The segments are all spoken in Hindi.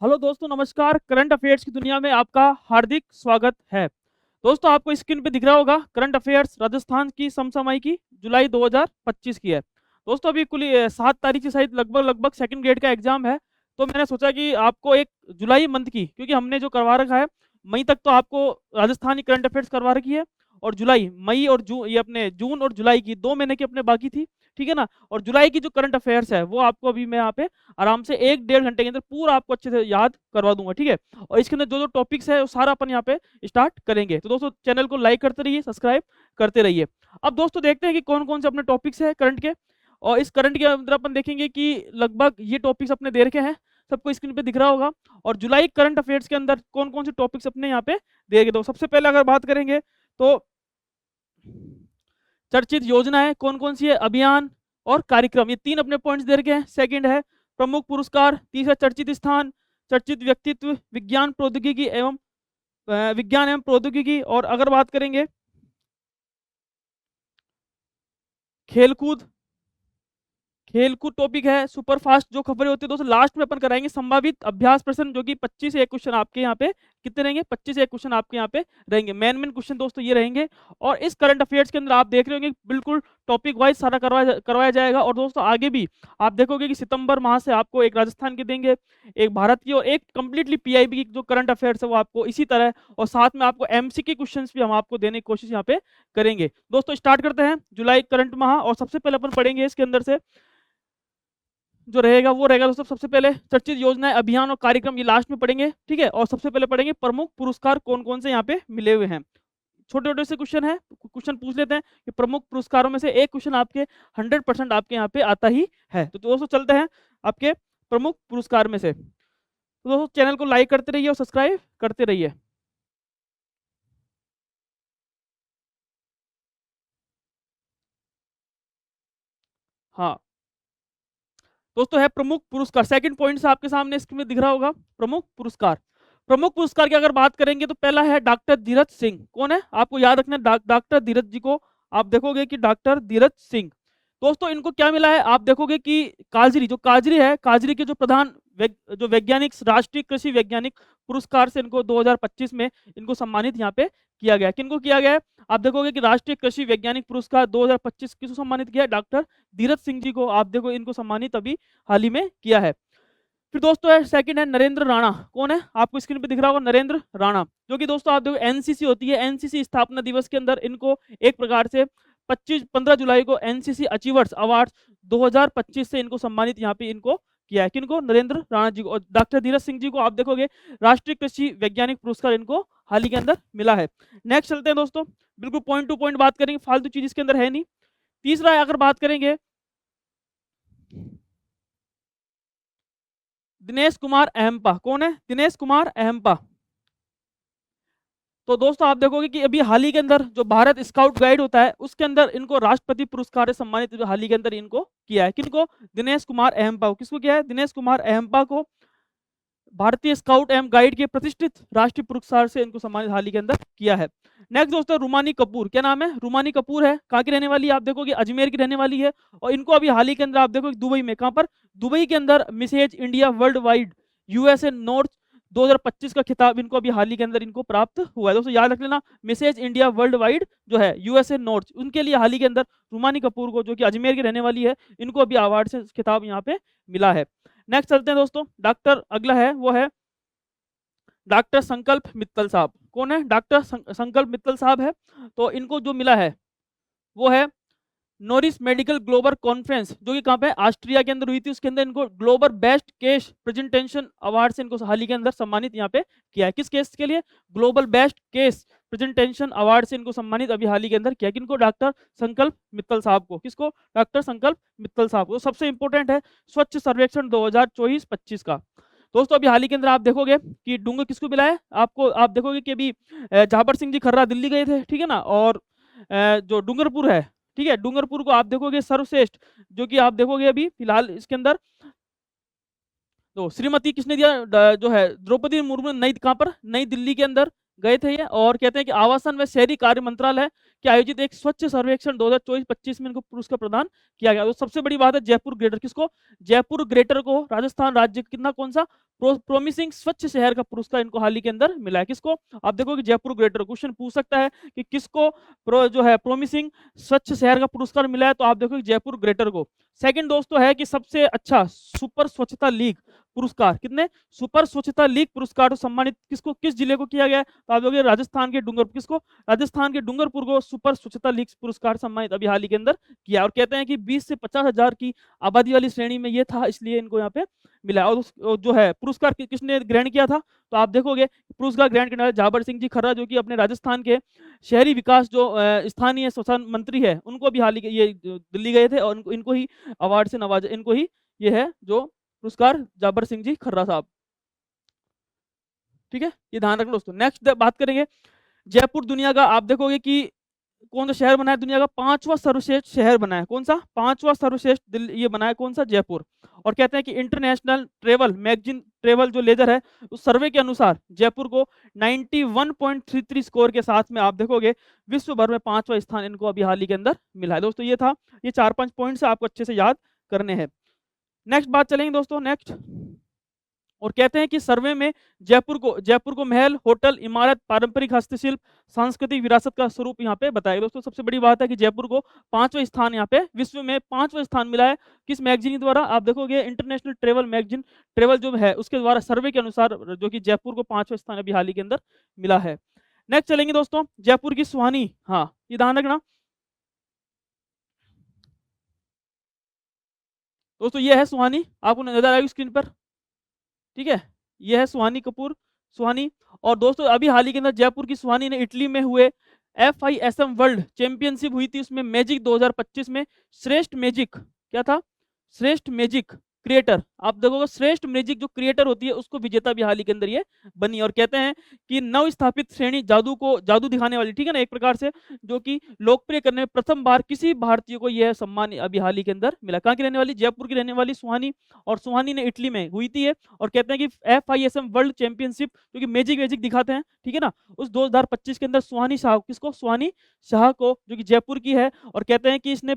हेलो दोस्तों, नमस्कार। करंट अफेयर्स की दुनिया में आपका हार्दिक स्वागत है। दोस्तों, आपको स्क्रीन पे दिख रहा होगा करंट अफेयर्स राजस्थान की समसामयिक की जुलाई 2025 की है। दोस्तों, अभी कुल 7 तारीख से शायद लगभग लगभग सेकंड ग्रेड का एग्जाम है। तो मैंने सोचा कि आपको एक जुलाई मंथ की, क्योंकि हमने जो करवा रखा है मई तक, तो आपको राजस्थान की करंट अफेयर्स करवा रखी है। और जुलाई, मई और जून, ये अपने जून और जुलाई की 2 महीने की अपने बाकी थी। ठीक है ना। और जुलाई की जो करंट अफेयर्स है वो आपको अभी मैं यहाँ पे आराम से 1 डेढ़ घंटे के अंदर पूरा आपको अच्छे से याद करवा दूंगा। ठीक है। और इसके अंदर जो जो टॉपिक्स है वो सारा अपन यहाँ पे स्टार्ट करेंगे। तो दोस्तों, चैनल को लाइक करते रहिए, सब्सक्राइब करते रहिए। अब दोस्तों, देखते हैं कि कौन कौन से अपने टॉपिक्स है करंट के। और इस करंट के अंदर अपन देखेंगे कि लगभग ये टॉपिक्स अपने दे रखे हैं, सबको स्क्रीन पे दिख रहा होगा। और जुलाई करंट अफेयर्स के अंदर कौन कौन से टॉपिक्स अपने यहाँ पे दे रखे। तो सबसे पहले अगर बात करेंगे तो चर्चित योजनाएं कौन कौन सी है, अभियान और कार्यक्रम, ये 3 अपने पॉइंट्स दे रखे हैं। सेकंड है प्रमुख पुरस्कार। तीसरा चर्चित स्थान, चर्चित व्यक्तित्व, विज्ञान एवं प्रौद्योगिकी। और अगर बात करेंगे खेलकूद, खेलकूद टॉपिक है। सुपर फास्ट जो खबरें होती है दोस्तों, लास्ट में अपन कराएंगे संभावित अभ्यास प्रश्न, जो कि 25 से 1 क्वेश्चन आपके यहाँ पे कितने रहेंगे, 25 से 1 क्वेश्चन आपके यहाँ पे रहेंगे। मेन क्वेश्चन दोस्तों ये रहेंगे। और इस करंट अफेयर्स के अंदर आप देख रहे होंगे बिल्कुल टॉपिक वाइज सारा करवाया जाएगा। और दोस्तों, आगे भी आप देखोगे कि सितंबर माह से आपको एक राजस्थान की देंगे, एक भारत की, और एक कंप्लीटली पीआईबी की जो करंट अफेयर्स है वो आपको इसी तरह। और साथ में आपको एमसीक्यू क्वेश्चन भी हम आपको देने की कोशिश यहाँ पे करेंगे। दोस्तों, स्टार्ट करते हैं जुलाई करंट माह। और सबसे पहले अपन पढ़ेंगे इसके अंदर से जो रहेगा वो रहेगा दोस्तों, सबसे पहले चर्चित योजनाएं, अभियान और कार्यक्रम, ये लास्ट में पढ़ेंगे। ठीक है। और सबसे पहले पढ़ेंगे प्रमुख पुरस्कार कौन कौन से यहाँ पे मिले हुए हैं। छोटे छोटे से क्वेश्चन है, क्वेश्चन पूछ लेते हैं कि प्रमुख पुरस्कारों में से एक क्वेश्चन आपके 100% आपके यहाँ पे आता ही है। तो दोस्तों, चलते हैं आपके प्रमुख पुरस्कार में से। तो दोस्तों, चैनल को लाइक करते रहिए और सब्सक्राइब करते रहिए। हाँ दोस्तों, है प्रमुख पुरस्कार। सेकंड पॉइंट से आपके सामने स्क्रीन में दिख रहा होगा प्रमुख पुरस्कार। प्रमुख पुरस्कार की अगर बात करेंगे तो पहला है डॉक्टर धीरज सिंह। कौन है, आपको याद रखना है, डॉक्टर धीरज जी को। आप देखोगे कि डॉक्टर धीरज सिंह, दोस्तों इनको क्या मिला है, आप देखोगे कि काजरी, जो काजरी है, काजरी के जो प्रधान जो वैज्ञानिक, राष्ट्रीय कृषि वैज्ञानिक पुरस्कार से इनको 2025 में इनको सम्मानित यहाँ पे किया गया। किनको किया गया है, आप देखोगे कि राष्ट्रीय कृषि वैज्ञानिक पुरस्कार 2025 किसको सम्मानित किया है, डॉक्टर धीरज सिंह जी को। आप देखो इनको सम्मानित अभी हाल ही में किया है। फिर दोस्तों है सेकंड है नरेंद्र राणा। कौन है, आपको स्क्रीन पे दिख रहा होगा, नरेंद्र राणा, जो कि दोस्तों आप देखो एनसीसी होती है, एनसीसी स्थापना दिवस के अंदर इनको एक प्रकार से 15 जुलाई को एनसीसी अचीवर्स अवार्ड 2025 से इनको सम्मानित यहाँ पे इनको किया है। किनको, नरेंद्र राणा जी को। और डॉक्टर धीरज सिंह जी को आप देखोगे राष्ट्रीय कृषि वैज्ञानिक पुरस्कार इनको हाल ही के अंदर मिला है। नेक्स्ट चलते हैं दोस्तों, बिल्कुल पॉइंट टू पॉइंट बात करेंगे, फालतू चीज इसके अंदर है नहीं। तीसरा अगर बात करेंगे दिनेश कुमार अहम्पा। कौन है, दिनेश कुमार अहम्पा। तो दोस्तों आप देखोगे कि अभी हाल ही के अंदर जो भारत स्काउट गाइड होता है उसके अंदर इनको राष्ट्रपति पुरस्कार से सम्मानित जो हाल ही के अंदर इनको किया है। किनको, दिनेश कुमार अहम्पा को। किसको किया है, दिनेश कुमार अहम्पा को भारतीय स्काउट एवं गाइड के प्रतिष्ठित राष्ट्रीय पुरस्कार से इनको सम्मानित हाल ही के अंदर किया है। नेक्स्ट दोस्तों, रुमानी कपूर। क्या नाम है, रुमानी कपूर है। कहाँ की रहने वाली है, आप देखोगे अजमेर की रहने वाली है। और इनको अभी हाल ही के अंदर आप देखोगे दुबई में, कहाँ पर, दुबई के अंदर Mrs India world wide USA north 2025 का खिताब इनको अभी हाल ही के अंदर इनको प्राप्त हुआ है। दोस्तों याद रख लेना, मिसेज इंडिया वर्ल्ड वाइड जो है यूएसए नॉर्थ, उनके लिए हाल ही के अंदर रुमानी कपूर को, जो कि अजमेर की रहने वाली है, इनको अभी अवार्ड से खिताब यहाँ पे मिला है। नेक्स्ट चलते हैं दोस्तों, डॉक्टर अगला है वो है डॉक्टर संकल्प मित्तल साहब। कौन है, डॉक्टर संकल्प मित्तल साहब है। तो इनको जो मिला है वो है नॉरिस मेडिकल ग्लोबल कॉन्फ्रेंस, जो कि कहाँ पे, ऑस्ट्रिया के अंदर हुई थी। उसके अंदर इनको global best case presentation award से इनको हाल ही के अंदर सम्मानित यहाँ पे किया है। किस केस के लिए, global best case presentation award से इनको सम्मानित अभी हाल ही के अंदर किया। किनको, डॉक्टर संकल्प मित्तल साहब को। किसको, डॉक्टर संकल्प मित्तल साहब को। सबसे इंपॉर्टेंट है स्वच्छ सर्वेक्षण 2024-25 का। दोस्तों अभी हाल ही के अंदर आप देखोगे कि डूंगर किसको मिला है आपको, आप देखोगे कि अभी झापर सिंह जी खर्रा दिल्ली गए थे, ठीक है ना। और जो डूंगरपुर है, ठीक है, डूंगरपुर को आप देखोगे सर्वश्रेष्ठ, जो कि आप देखोगे अभी फिलहाल इसके अंदर तो श्रीमती किसने दिया, जो है द्रौपदी मुर्मू ने, नई कहाँ पर, नई दिल्ली के अंदर गए थे ये, और कहते हैं कि आवासन व शहरी कार्य मंत्रालय के आयोजित एक स्वच्छ सर्वेक्षण 2024-25 में इनको पुरस्कार प्रदान किया गया। तो सबसे बड़ी बात है जयपुर ग्रेटर, किसको, जयपुर ग्रेटर को राजस्थान राज्य कितना, कौन सा, प्रोमिसिंग स्वच्छ शहर का पुरस्कार इनको हाल ही के अंदर मिला है। किसको, आप देखोगे जयपुर ग्रेटर, क्वेश्चन पूछ सकता है कि किसको जो है प्रोमिसिंग स्वच्छ शहर का पुरस्कार मिला है, तो आप देखोगे जयपुर ग्रेटर को। सेकंड दोस्तों है कि सबसे अच्छा सुपर स्वच्छता लीग पुरस्कार, कितने, सुपर स्वच्छता लीग पुरस्कार सम्मानित किसको, किस जिले को किया गया है, तो आप देखोगे राजस्थान के डूंगरपुर, किसको, राजस्थान के डूंगरपुर को सुपर स्वच्छता लीग पुरस्कार सम्मानित अभी हाल ही के अंदर किया। और कहते हैं कि 20 से 50 हजार की आबादी वाली श्रेणी में ये था, इसलिए इनको यहाँ पे मिला। और जो है पुरस्कार किसने ग्रहण किया था, तो आप देखोगे पुरस्कार ग्रहण करने वाले जाबर सिंह जी खर्रा, जो कि अपने राजस्थान के शहरी विकास जो स्थानीय श्वसन मंत्री है, उनको भी हाल ही ये दिल्ली गए थे और इनको ही अवार्ड से नवाजा, इनको ही ये है जो पुरस्कार जाबर सिंह जी खर्रा साहब। ठीक है, ये ध्यान रखना दोस्तों। नेक्स्ट बात करेंगे, जयपुर दुनिया का, आप देखोगे कि कौन सा शहर बना है, दुनिया का 5वां सर्वश्रेष्ठ शहर बना है, कौन सा, 5वां सर्वश्रेष्ठ ये बना है, कौन सा, जयपुर। और कहते हैं कि इंटरनेशनल ट्रेवल मैगजीन ट्रेवल जो लेजर है, उस सर्वे के अनुसार जयपुर को 91.33 स्कोर के साथ में आप देखोगे विश्व भर में 5वां स्थान इनको अभी हाल ही के अंदर मिला है। दोस्तों ये था, ये 4-5 पॉइंट से आपको अच्छे से याद करने हैं। नेक्स्ट बात चलेंगे दोस्तों, नेक्स्ट, और कहते हैं कि सर्वे में जयपुर को महल, होटल, इमारत, पारंपरिक हस्तशिल्प, सांस्कृतिक विरासत का स्वरूप यहाँ पे बताया। दोस्तों सबसे बड़ी बात है कि जयपुर को 5वां स्थान यहाँ पे विश्व में 5वां स्थान मिला है, किस मैगजीन द्वारा, आप देखोगे इंटरनेशनल ट्रेवल मैगजीन ट्रेवल जो है उसके द्वारा सर्वे के अनुसार, जो कि जयपुर को 5वां स्थान अभी हाल ही के अंदर मिला है। नेक्स्ट चलेंगे दोस्तों, जयपुर की सुहानी, हाँ ये ध्यान रखना दोस्तों, ये है सुहानी, आपको नजर आएगी स्क्रीन पर, ठीक है, ये है सुहानी कपूर, सुहानी। और दोस्तों अभी हाल ही के अंदर जयपुर की सुहानी ने इटली में हुए FISM वर्ल्ड चैंपियनशिप हुई थी, उसमें मैजिक 2025 में श्रेष्ठ मैजिक, क्या था, श्रेष्ठ मैजिक क्रिएटर, आप देखोगे श्रेष्ठ मैजिक जो क्रिएटर होती है उसको विजेता भी हाल ही के अंदर ये बनी। और कहते हैं कि नव स्थापित श्रेणी जादू दिखाने वाली, ठीक है ना, एक प्रकार से जो कि लोकप्रिय करने में प्रथम बार किसी भारतीय को यह सम्मान अभी हाल ही के अंदर मिला। कहाँ की रहने वाली, जयपुर की रहने वाली सुहानी, और सुहानी ने इटली में हुई थी ये। और कहते हैं कि FISM वर्ल्ड चैंपियनशिप जो कि मैजिक दिखाते हैं, ठीक है ना, उस 2025 के अंदर सुहानी शाह, किसको, सुहानी शाह को, जो कि जयपुर की है। और कहते हैं कि इसने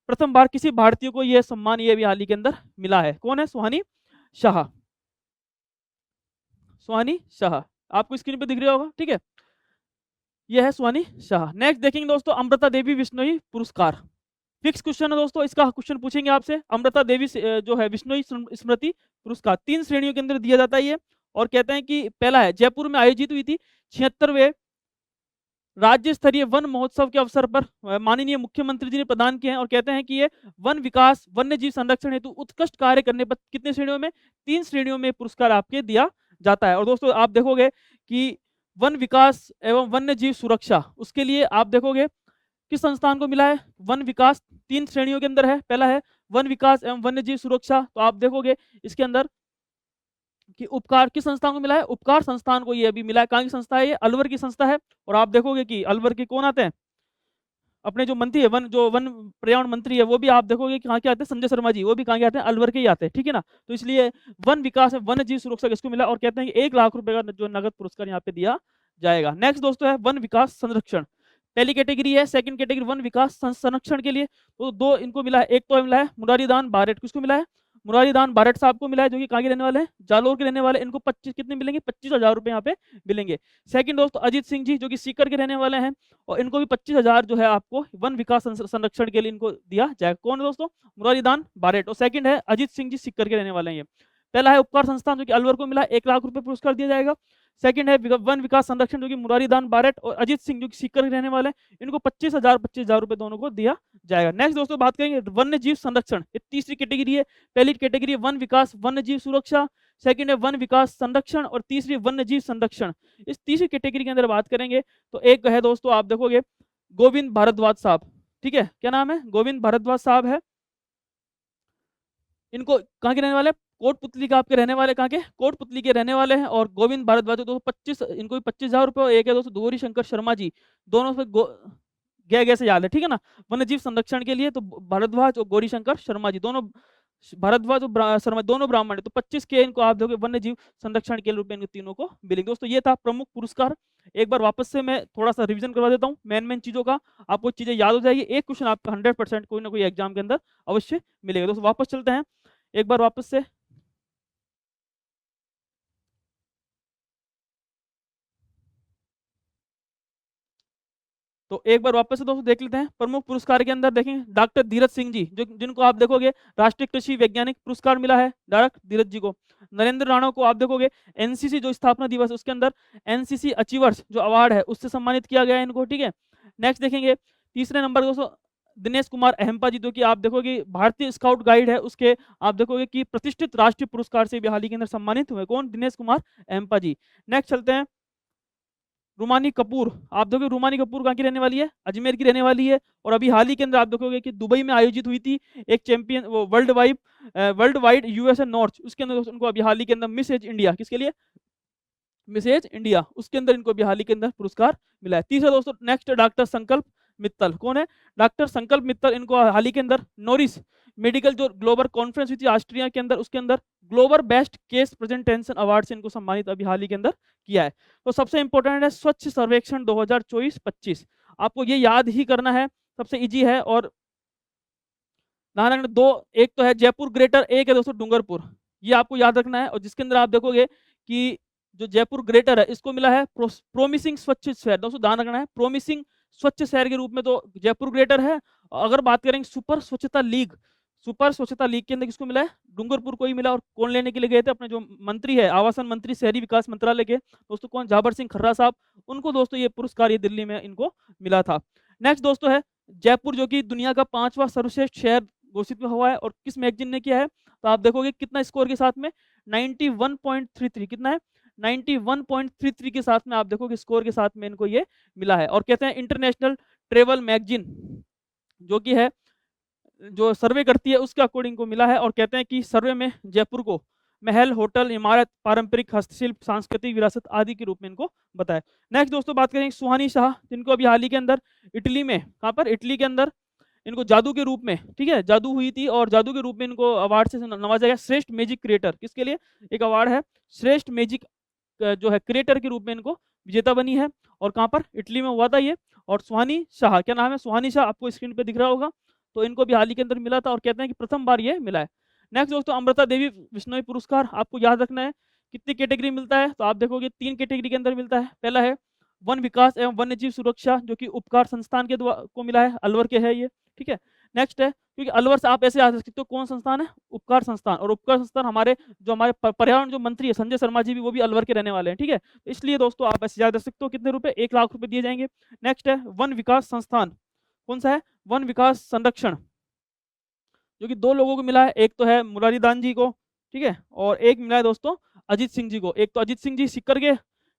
प्रथम बार किसी भारतीय को यह सम्मान ये भी हाल ही के अंदर मिला है। कौन है, सुहानी शाह, सुहानी शाह, आपको स्क्रीन पे दिख रहा होगा, ठीक है, यह है सुहानी शाह। नेक्स्ट देखेंगे दोस्तों, अमृता देवी विश्नोई पुरस्कार, फिक्स क्वेश्चन है दोस्तों, इसका क्वेश्चन पूछेंगे आपसे। अमृता देवी जो है विश्नोई स्मृति पुरस्कार 3 श्रेणियों के अंदर दिया जाता है ये। और कहते हैं कि पहला है, जयपुर में आयोजित हुई थी 76वें राज्य स्तरीय वन महोत्सव के अवसर पर माननीय मुख्यमंत्री जी ने प्रदान किए हैं। और कहते हैं कि ये वन विकास, वन्य जीव संरक्षण हेतु उत्कृष्ट कार्य करने पर कितने श्रेणियों में, 3 श्रेणियों में पुरस्कार आपके दिया जाता है। और दोस्तों आप देखोगे कि वन विकास एवं वन्य जीव सुरक्षा, उसके लिए आप देखोगे किस संस्थान को मिला है, वन विकास 3 श्रेणियों के अंदर है। पहला है वन विकास एवं वन्य जीव सुरक्षा, तो आप देखोगे इसके अंदर कि उपकार किस संस्थान को मिला है, उपकार संस्थान को ये अभी मिला है। कहाँ की संस्था है ये, अलवर की संस्था है। और आप देखोगे कि अलवर के कौन आते हैं, अपने जो मंत्री है वन पर्यावरण मंत्री है, वो भी आप देखोगे कि कहाँ के आते हैं, संजय शर्मा जी, वो भी कहाँ के आते हैं, अलवर के ही आते हैं, ठीक है ना। तो इसलिए वन विकास है, वन्य जीव सुरक्षा किसको मिला, और कहते हैं कि 1 लाख रुपए का जो नगद पुरस्कार यहाँ पे दिया जाएगा। नेक्स्ट दोस्तों है वन विकास संरक्षण, पहली कैटेगरी है। सेकंड कैटेगरी वन विकास संरक्षण के लिए तो 2 इनको मिला है, एक तो मिला है मुरारीदान बारेट, किसको मिला है, मुरारीदान बारेट साहब को मिला है, जो कि कहाँ के रहने वाले हैं, जालोर के रहने वाले। इनको 25 कितने मिलेंगे, 25,000 रुपए यहाँ पे मिलेंगे। सेकंड दोस्तों अजीत सिंह जी, जो कि सीकर के रहने वाले हैं, और इनको भी 25,000 जो है आपको वन विकास संरक्षण के लिए इनको दिया जाएगा। कौन है दोस्तों, मुरारीदान बारेट। और सेकंड है अजीत सिंह जी, सीकर के रहने वाले हैं ये। पहला है उपकार संस्थान, जो कि अलवर को मिला, 1 लाख रुपए पुरस्कार दिया जाएगा। सेकंड है वन विकास संरक्षण, जो कि मुरारीदान बारेट और अजीत सिंह, जो कि सीकर के रहने वाले हैं, इनको 25,000 रुपए दोनों को दिया जाएगा। नेक्स्ट दोस्तों बात करेंगे वन्य जीव संरक्षण, ये तीसरी कैटेगरी है। पहली कैटेगरी वन विकास वन्य जीव सुरक्षा, सेकंड है वन विकास संरक्षण, और तीसरी वन्य जीव संरक्षण। इस तीसरी कैटेगरी के अंदर बात करेंगे तो एक है दोस्तों, आप देखोगे गोविंद भारद्वाज साहब, ठीक है, क्या नाम है, गोविंद भारद्वाज साहब है। इनको कहाँ के रहने वाले, कोटपुतली का आपके रहने वाले, कहाँ के, कोटपुतली के रहने वाले हैं। और गोविंद भारद्वाज दोस्तों 25, इनको भी 25,000 रुपए। एक है दोस्तों गौरी शंकर शर्मा जी, दोनों से गै से याद है, ठीक है ना, वन्य जीव संरक्षण के लिए तो भारद्वाज और गौरी शंकर शर्मा जी दोनों भारद्वाज और शर्मा दोनों ब्राह्मण है, तो 25 के इनको आप देखोगे वन्य जीव संरक्षण के रूप में इनको तीनों को मिलेंगे। दोस्तों ये था प्रमुख पुरस्कार। एक बार वापस से मैं थोड़ा सा रिवीजन करवा देता हूँ मेन चीजों का, आपको चीजें याद हो जाएगी। एक क्वेश्चन आपका 100% कोई ना कोई एग्जाम के अंदर अवश्य मिलेगा। दोस्तों वापस चलते हैं एक बार वापस से। तो एक बार वापस से दोस्तों देख लेते हैं प्रमुख पुरस्कार के अंदर। देखें डॉक्टर धीरज सिंह जी, जो जिनको आप देखोगे राष्ट्रीय कृषि वैज्ञानिक पुरस्कार मिला है डॉक्टर धीरज जी को। नरेंद्र राणा को आप देखोगे एनसीसी जो स्थापना दिवस उसके अंदर एनसीसी अचीवर्स जो अवार्ड है उससे सम्मानित किया गया है इनको, ठीक है। नेक्स्ट देखेंगे तीसरे नंबर दोस्तों दिनेश कुमार अहम्पा जी, जो कि आप देखोगे भारतीय स्काउट गाइड है उसके आप देखोगे कि प्रतिष्ठित राष्ट्रीय पुरस्कार से भी हाल ही के अंदर सम्मानित हुए। कौन? दिनेश कुमार अहम्पा जी। नेक्स्ट चलते हैं रूमानी कपूर, आप देखोगे रूमानी कपूर कहाँ की रहने वाली है? अजमेर की रहने वाली है। और अभी हाल ही के अंदर आप देखोगे कि दुबई में आयोजित हुई थी एक चैंपियन वो वर्ल्ड वाइड यूएसए नॉर्थ, उसके अंदर उनको अभी हाल ही के अंदर मिस एज इंडिया, किसके लिए? मिस एज इंडिया, उसके अंदर इनको अभी हाल ही के अंदर पुरस्कार मिला है। तीसरा दोस्तों नेक्स्ट डॉक्टर संकल्प मित्तल। कौन है? डॉक्टर संकल्प मित्तल। इनको हाल ही के अंदर नोरिस मेडिकल जो ग्लोबल कॉन्फ्रेंस हुई थी ऑस्ट्रिया के अंदर उसके अंदर global best case presentation award से इनको सम्मानित अभी हाल ही के अंदर किया है। तो सबसे इंपॉर्टेंट है स्वच्छ सर्वेक्षण 2024-25, आपको ये याद ही करना है, सबसे इजी है। और नारायण दो, एक तो है जयपुर ग्रेटर, एक है दोस्तों डूंगरपुर, ये आपको याद रखना है। और जिसके अंदर आप देखोगे कि जो जयपुर ग्रेटर है इसको मिला है प्रोमिसिंग स्वच्छ शहर। दोस्तों ध्यान रखना है, प्रोमिसिंग स्वच्छ शहर के रूप में तो जयपुर ग्रेटर है। अगर बात करेंगे सुपर स्वच्छता लीग, सुपर स्वच्छता लीग के अंदर किसको मिला है? डूंगरपुर को ही मिला। और कौन लेने के लिए गए थे? अपने जो मंत्री है आवासन मंत्री शहरी विकास मंत्रालय के दोस्तों कौन? जाबर सिंह खर्रा साहब, उनको दोस्तों ये पुरस्कार ये दिल्ली में इनको मिला था। नेक्स्ट दोस्तों है जयपुर, जो कि दुनिया का 5वां सर्वश्रेष्ठ शहर घोषित हुआ है। और किस मैगजीन ने किया है? तो आप देखोगे कितना स्कोर के साथ में 91.33, कितना है? 91.33 के साथ में आप देखोगे स्कोर के साथ में इनको ये मिला है। और कहते हैं इंटरनेशनल ट्रेवल मैगजीन जो कि है जो सर्वे करती है उसके अकॉर्डिंग को मिला है। और कहते हैं कि सर्वे में जयपुर को महल, होटल, इमारत, पारंपरिक हस्तशिल्प, सांस्कृतिक विरासत आदि के रूप में इनको बताया। नेक्स्ट दोस्तों बात करेंगे सुहानी शाह, जिनको अभी हाल ही के अंदर इटली में, कहाँ पर? इटली के अंदर इनको जादू के रूप में, ठीक है, जादू हुई थी और जादू के रूप में इनको अवार्ड से नवाजा गया। श्रेष्ठ मैजिक क्रिएटर, किसके लिए एक अवार्ड है? श्रेष्ठ मैजिक जो है क्रिएटर के रूप में इनको विजेता बनी है। और कहाँ पर? इटली में हुआ था ये। और सुहानी शाह, क्या नाम है? सुहानी शाह, आपको स्क्रीन पे दिख रहा होगा। तो इनको भी हाल ही के अंदर मिला था और कहते हैं कि प्रथम बार ये मिला है। नेक्स्ट दोस्तों अमृता देवी विश्नोई पुरस्कार, आपको याद रखना है कितनी कैटेगरी मिलता है? तो आप देखोगे 3 कैटेगरी के अंदर मिलता है। पहला है वन विकास एवं वन्य जीव सुरक्षा, जो कि उपकार संस्थान के द्वारा को मिला है, अलवर के है ये, ठीक है। नेक्स्ट है, क्योंकि अलवर से आप ऐसे आ सकते हो, कौन संस्थान है? उपकार संस्थान। और उपकार संस्थान हमारे जो हमारे पर्यावरण जो मंत्री है संजय शर्मा जी भी, वो भी अलवर के रहने वाले हैं, ठीक है। तो इसलिए दोस्तों आप ऐसे याद रख सकते हो कितने रुपए? 1 लाख रुपए दिए जाएंगे। नेक्स्ट है वन विकास संस्थान, कौन सा है? वन विकास संरक्षण, जो कि 2 लोगों को मिला है। एक तो है मुरारीदान जी को, ठीक है, और एक मिला है दोस्तों अजीत सिंह जी को। एक तो अजीत सिंह जी सिक्कर के,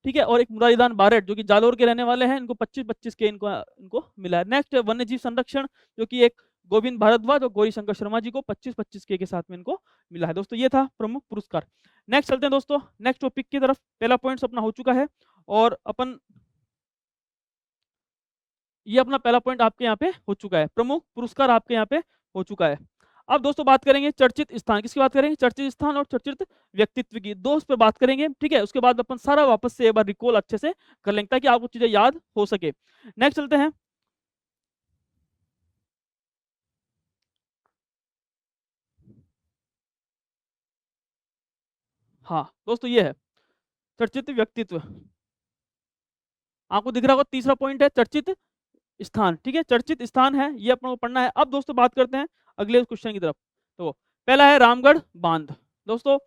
ठीक है, और एक मुरारीदान बारेट जो कि जालोर के रहने वाले हैं, इनको 25-25 के इनको मिला है। नेक्स्ट है वन्य जीव संरक्षण, जो कि एक गोविंद भारद्वाज और गौरी शंकर शर्मा जी को 25-25 के साथ में इनको मिला है। दोस्तों ये था प्रमुख पुरस्कार। नेक्स्ट चलते हैं दोस्तों नेक्स्ट टॉपिक की तरफ। पहला पॉइंट अपना हो चुका है और अपन ये अपना पहला पॉइंट आपके यहाँ पे हो चुका है, प्रमुख पुरस्कार आपके यहाँ पे हो चुका है। अब दोस्तों बात करेंगे चर्चित स्थान, किसकी बात करेंगे? चर्चित स्थान और चर्चित व्यक्तित्व की, दो उस पर बात करेंगे, ठीक है। उसके बाद अपन सारा वापस से एक बार रिकॉल अच्छे से कर लेंगे ताकि आपको चीजें याद हो सके। नेक्स्ट चलते हैं। हाँ दोस्तों ये है चर्चित व्यक्तित्व, आपको दिख रहा होगा तीसरा पॉइंट है चर्चित स्थान, ठीक है, चर्चित स्थान है ये अपन को पढ़ना है। अब दोस्तों बात करते हैं अगले क्वेश्चन की तरफ। तो पहला है रामगढ़ बांध। दोस्तों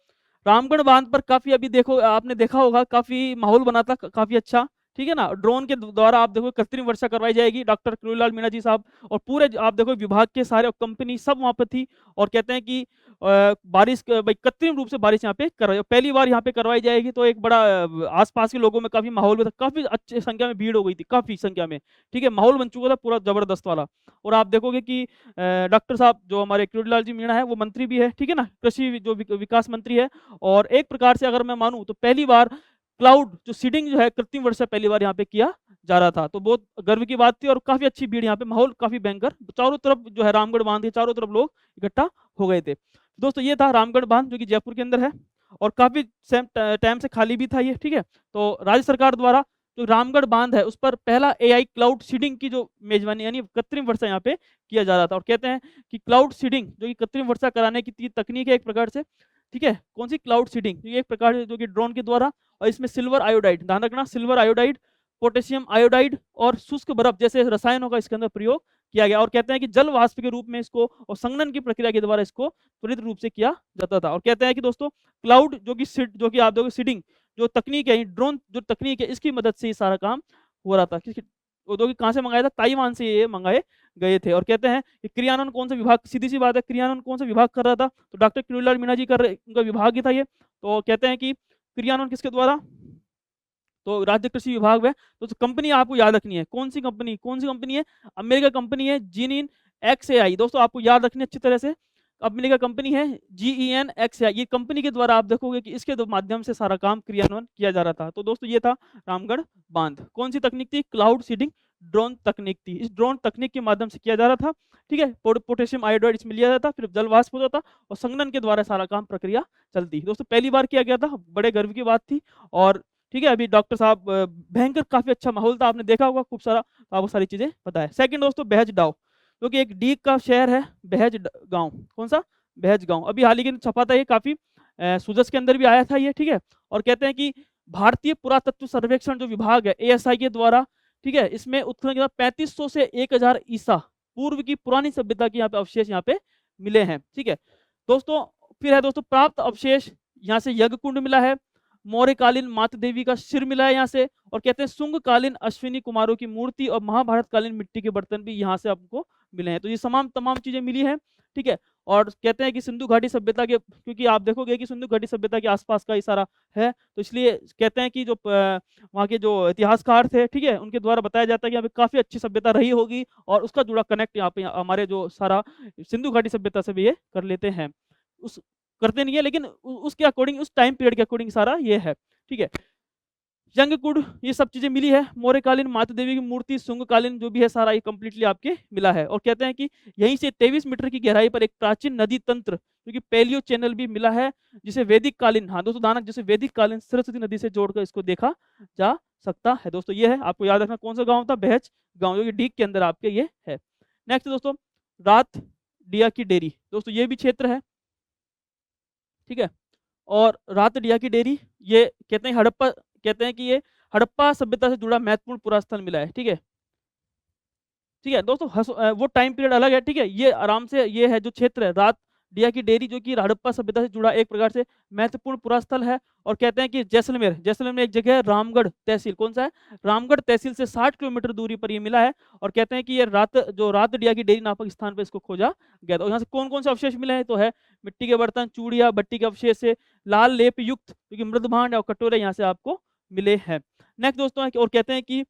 रामगढ़ बांध पर काफी अभी देखो आपने देखा होगा काफी माहौल बना था, काफी अच्छा, ठीक है ना। ड्रोन के द्वारा आप देखो कृत्रिम वर्षा करवाई जाएगी, डॉक्टर किरोड़ीलाल मीणा जी साहब और पूरे आप देखो विभाग के सारे कंपनी सब वहां पर थी। और कहते हैं कि बारिश भाई कृत्रिम रूप से बारिश यहाँ पे करवाई, पहली बार यहाँ पे करवाई जाएगी। तो एक बड़ा आसपास के लोगों में काफी माहौल भी था, काफी अच्छी संख्या में भीड़ हो गई थी, काफी संख्या में, ठीक है, माहौल बन चुका था पूरा जबरदस्त वाला। और आप देखोगे कि डॉक्टर साहब जो हमारे किरोड़ीलाल जी मीणा है वो मंत्री भी है, ठीक है ना, कृषि जो विकास मंत्री है। और एक प्रकार से अगर मैं मानूं तो पहली बार क्लाउड जो सीडिंग जो है कृत्रिम वर्षा पहली बार यहाँ पे किया जा रहा था। तो बहुत गर्व की बात थी और काफी अच्छी भीड़, यहाँ पे माहौल काफी भयंकर, चारों तरफ जो है रामगढ़ बांध के चारों तरफ लोग इकट्ठा हो गए थे। दोस्तों ये था रामगढ़ बांध जो कि जयपुर के अंदर है और काफी सेम टाइम से खाली भी था ये, ठीक है। तो राज्य सरकार द्वारा जो रामगढ़ बांध है उस पर पहला एआई क्लाउड सीडिंग की जो मेजबानी यानी कृत्रिम वर्षा यहाँ पे किया जा रहा था। और कहते हैं कि क्लाउड सीडिंग जो कि कृत्रिम वर्षा कराने की तकनीक है एक प्रकार से, ठीक है। कौन सी? क्लाउड सीडिंग, ये एक प्रकार से जो कि ड्रोन के द्वारा, और इसमें सिल्वर आयोडाइड, ध्यान रखना, सिल्वर आयोडाइड, पोटेशियम आयोडाइड और शुष्क बर्फ जैसे रसायनों का इसके अंदर प्रयोग किया गया। और कहते हैं कि जल वाष्प के रूप में इसको और संघनन की प्रक्रिया के द्वारा इसको त्वरित रूप से किया जाता था। और कहते हैं कि दोस्तों क्लाउड जो कि आप देखो सीडिंग जो तकनीक है, ड्रोन जो तकनीक है, इसकी मदद से ये सारा काम हो रहा था। वो जो कि कहाँ से मंगाया था? ताइवान से ये मंगाए गए थे। और कहते हैं कि क्रियान्वयन कौन सा विभाग, सीधी सी बात है, क्रियान्वयन कौन सा विभाग कर रहा था? तो डॉक्टर किरोड़ीलाल मीणा जी कर रहे, उनका विभाग ही था ये। तो कहते हैं कि क्रियान्वयन किसके द्वारा? तो राज्य कृषि विभाग में। तो कंपनी आपको याद रखनी है, कौन सी कंपनी? कौन सी कंपनी है? अमेरिका कंपनी है जीनिन XAI, दोस्तों आपको याद रखनी है अच्छी तरह से। अमेरिका कंपनी है GEN XAI, ये कंपनी के द्वारा आप देखोगे कि इसके माध्यम से सारा काम क्रियान्वयन किया जा रहा था। तो दोस्तों ये था रामगढ़ बांध। कौन सी तकनीक थी? क्लाउड सीडिंग ड्रोन तकनीक थी। इस ड्रोन तकनीक के माध्यम से किया जा रहा था, ठीक है। पोटेशियम आयोडाइड इसमें लिया जाता, फिर जल वाष्प होता था और संघनन के द्वारा सारा काम प्रक्रिया चलती। दोस्तों पहली बार किया गया था, बड़े गर्व की बात थी। और ठीक है, अभी डॉक्टर साहब भयंकर काफी अच्छा माहौल था, आपने देखा होगा खूब सारा, आपको सारी चीजें पता है। सेकंड दोस्तों बहज डाव, जो कि एक डीग का शहर है बहज गांव। कौन सा? बहज गांव। अभी हाल ही के छपा था ये, काफी सुजस के अंदर भी आया था ये, ठीक है। और कहते हैं कि भारतीय पुरातत्व सर्वेक्षण जो विभाग है ASI के द्वारा, ठीक है, इसमें उत्खनन के बाद 3500 से 1000 ईसा पूर्व की पुरानी सभ्यता के यहाँ पे अवशेष यहाँ पे मिले हैं, ठीक है दोस्तों। फिर है दोस्तों प्राप्त अवशेष, यहाँ से यज्ञ कुंड मिला है, मौर्यकालीन मातृ देवी का सिर मिला है यहाँ से, और कहते हैं शुंगकालीन अश्विनी कुमारों की मूर्ति और महाभारत कालीन मिट्टी के बर्तन भी यहाँ से आपको मिले हैं। तो ये तमाम चीजें मिली हैं, ठीक है। और कहते हैं कि सिंधु घाटी सभ्यता के, क्योंकि आप देखोगे कि सिंधु घाटी सभ्यता के आसपास का ये सारा है, तो इसलिए कहते हैं कि जो वहाँ के जो इतिहासकार थे, ठीक है, उनके द्वारा बताया जाता है कि यहाँ पे काफी अच्छी सभ्यता रही होगी और उसका जुड़ा कनेक्ट यहाँ पे हमारे जो सारा सिंधु घाटी सभ्यता से भी ये कर लेते हैं। उस करते नहीं है, लेकिन उसके अकॉर्डिंग, उस टाइम पीरियड के अकॉर्डिंग सारा ये है, ठीक है। यंगकुड, ये सब चीजें मिली है, मौर्यकालीन माता देवी की मूर्ति, शुंगकालीन जो भी है सारा ये कंप्लीटली आपके मिला है। और कहते हैं कि यहीं से 23 मीटर की गहराई पर एक प्राचीन नदी तंत्र जो कि पैलियो चैनल भी मिला है, जिसे वैदिक कालीन, हाँ दोस्तों दानक, जिसे वैदिक कालीन सरस्वती नदी से जोड़कर इसको देखा जा सकता है। दोस्तों ये है, आपको याद रखना कौन सा गाँव था? बहज गाँव, जो कि डीग के अंदर आपके ये है। नेक्स्ट दोस्तों रात डिया की डेरी, दोस्तों ये भी क्षेत्र है, ठीक है। और रातडिया की डेरी, ये कहते हैं हड़प्पा, कहते हैं कि ये हड़प्पा सभ्यता से जुड़ा महत्वपूर्ण पुरास्थल मिला है, ठीक है। ठीक है दोस्तों, वो टाइम पीरियड अलग है, ठीक है। ये आराम से ये है जो क्षेत्र है रात डिया की डेरी, जो कि हड़प्पा सभ्यता से जुड़ा एक प्रकार से महत्वपूर्ण पुरास्थल है। और कहते हैं कि जैसलमेर, जैसलमेर में एक जगह है रामगढ़ तहसील, कौन सा है? रामगढ़ तहसील से 60 किलोमीटर दूरी पर ये मिला है। और कहते हैं कि ये रात डिया की डेरी नामक स्थान पर इसको खोजा गया था। यहाँ से कौन कौन से अवशेष मिले हैं? तो है मिट्टी के बर्तन, चूड़िया, भट्टी के अवशेष से लाल लेप युक्त क्योंकि मृदभांड और कटोरे यहाँ से आपको मिले हैं। नेक्स्ट दोस्तों है, और कहते हैं कि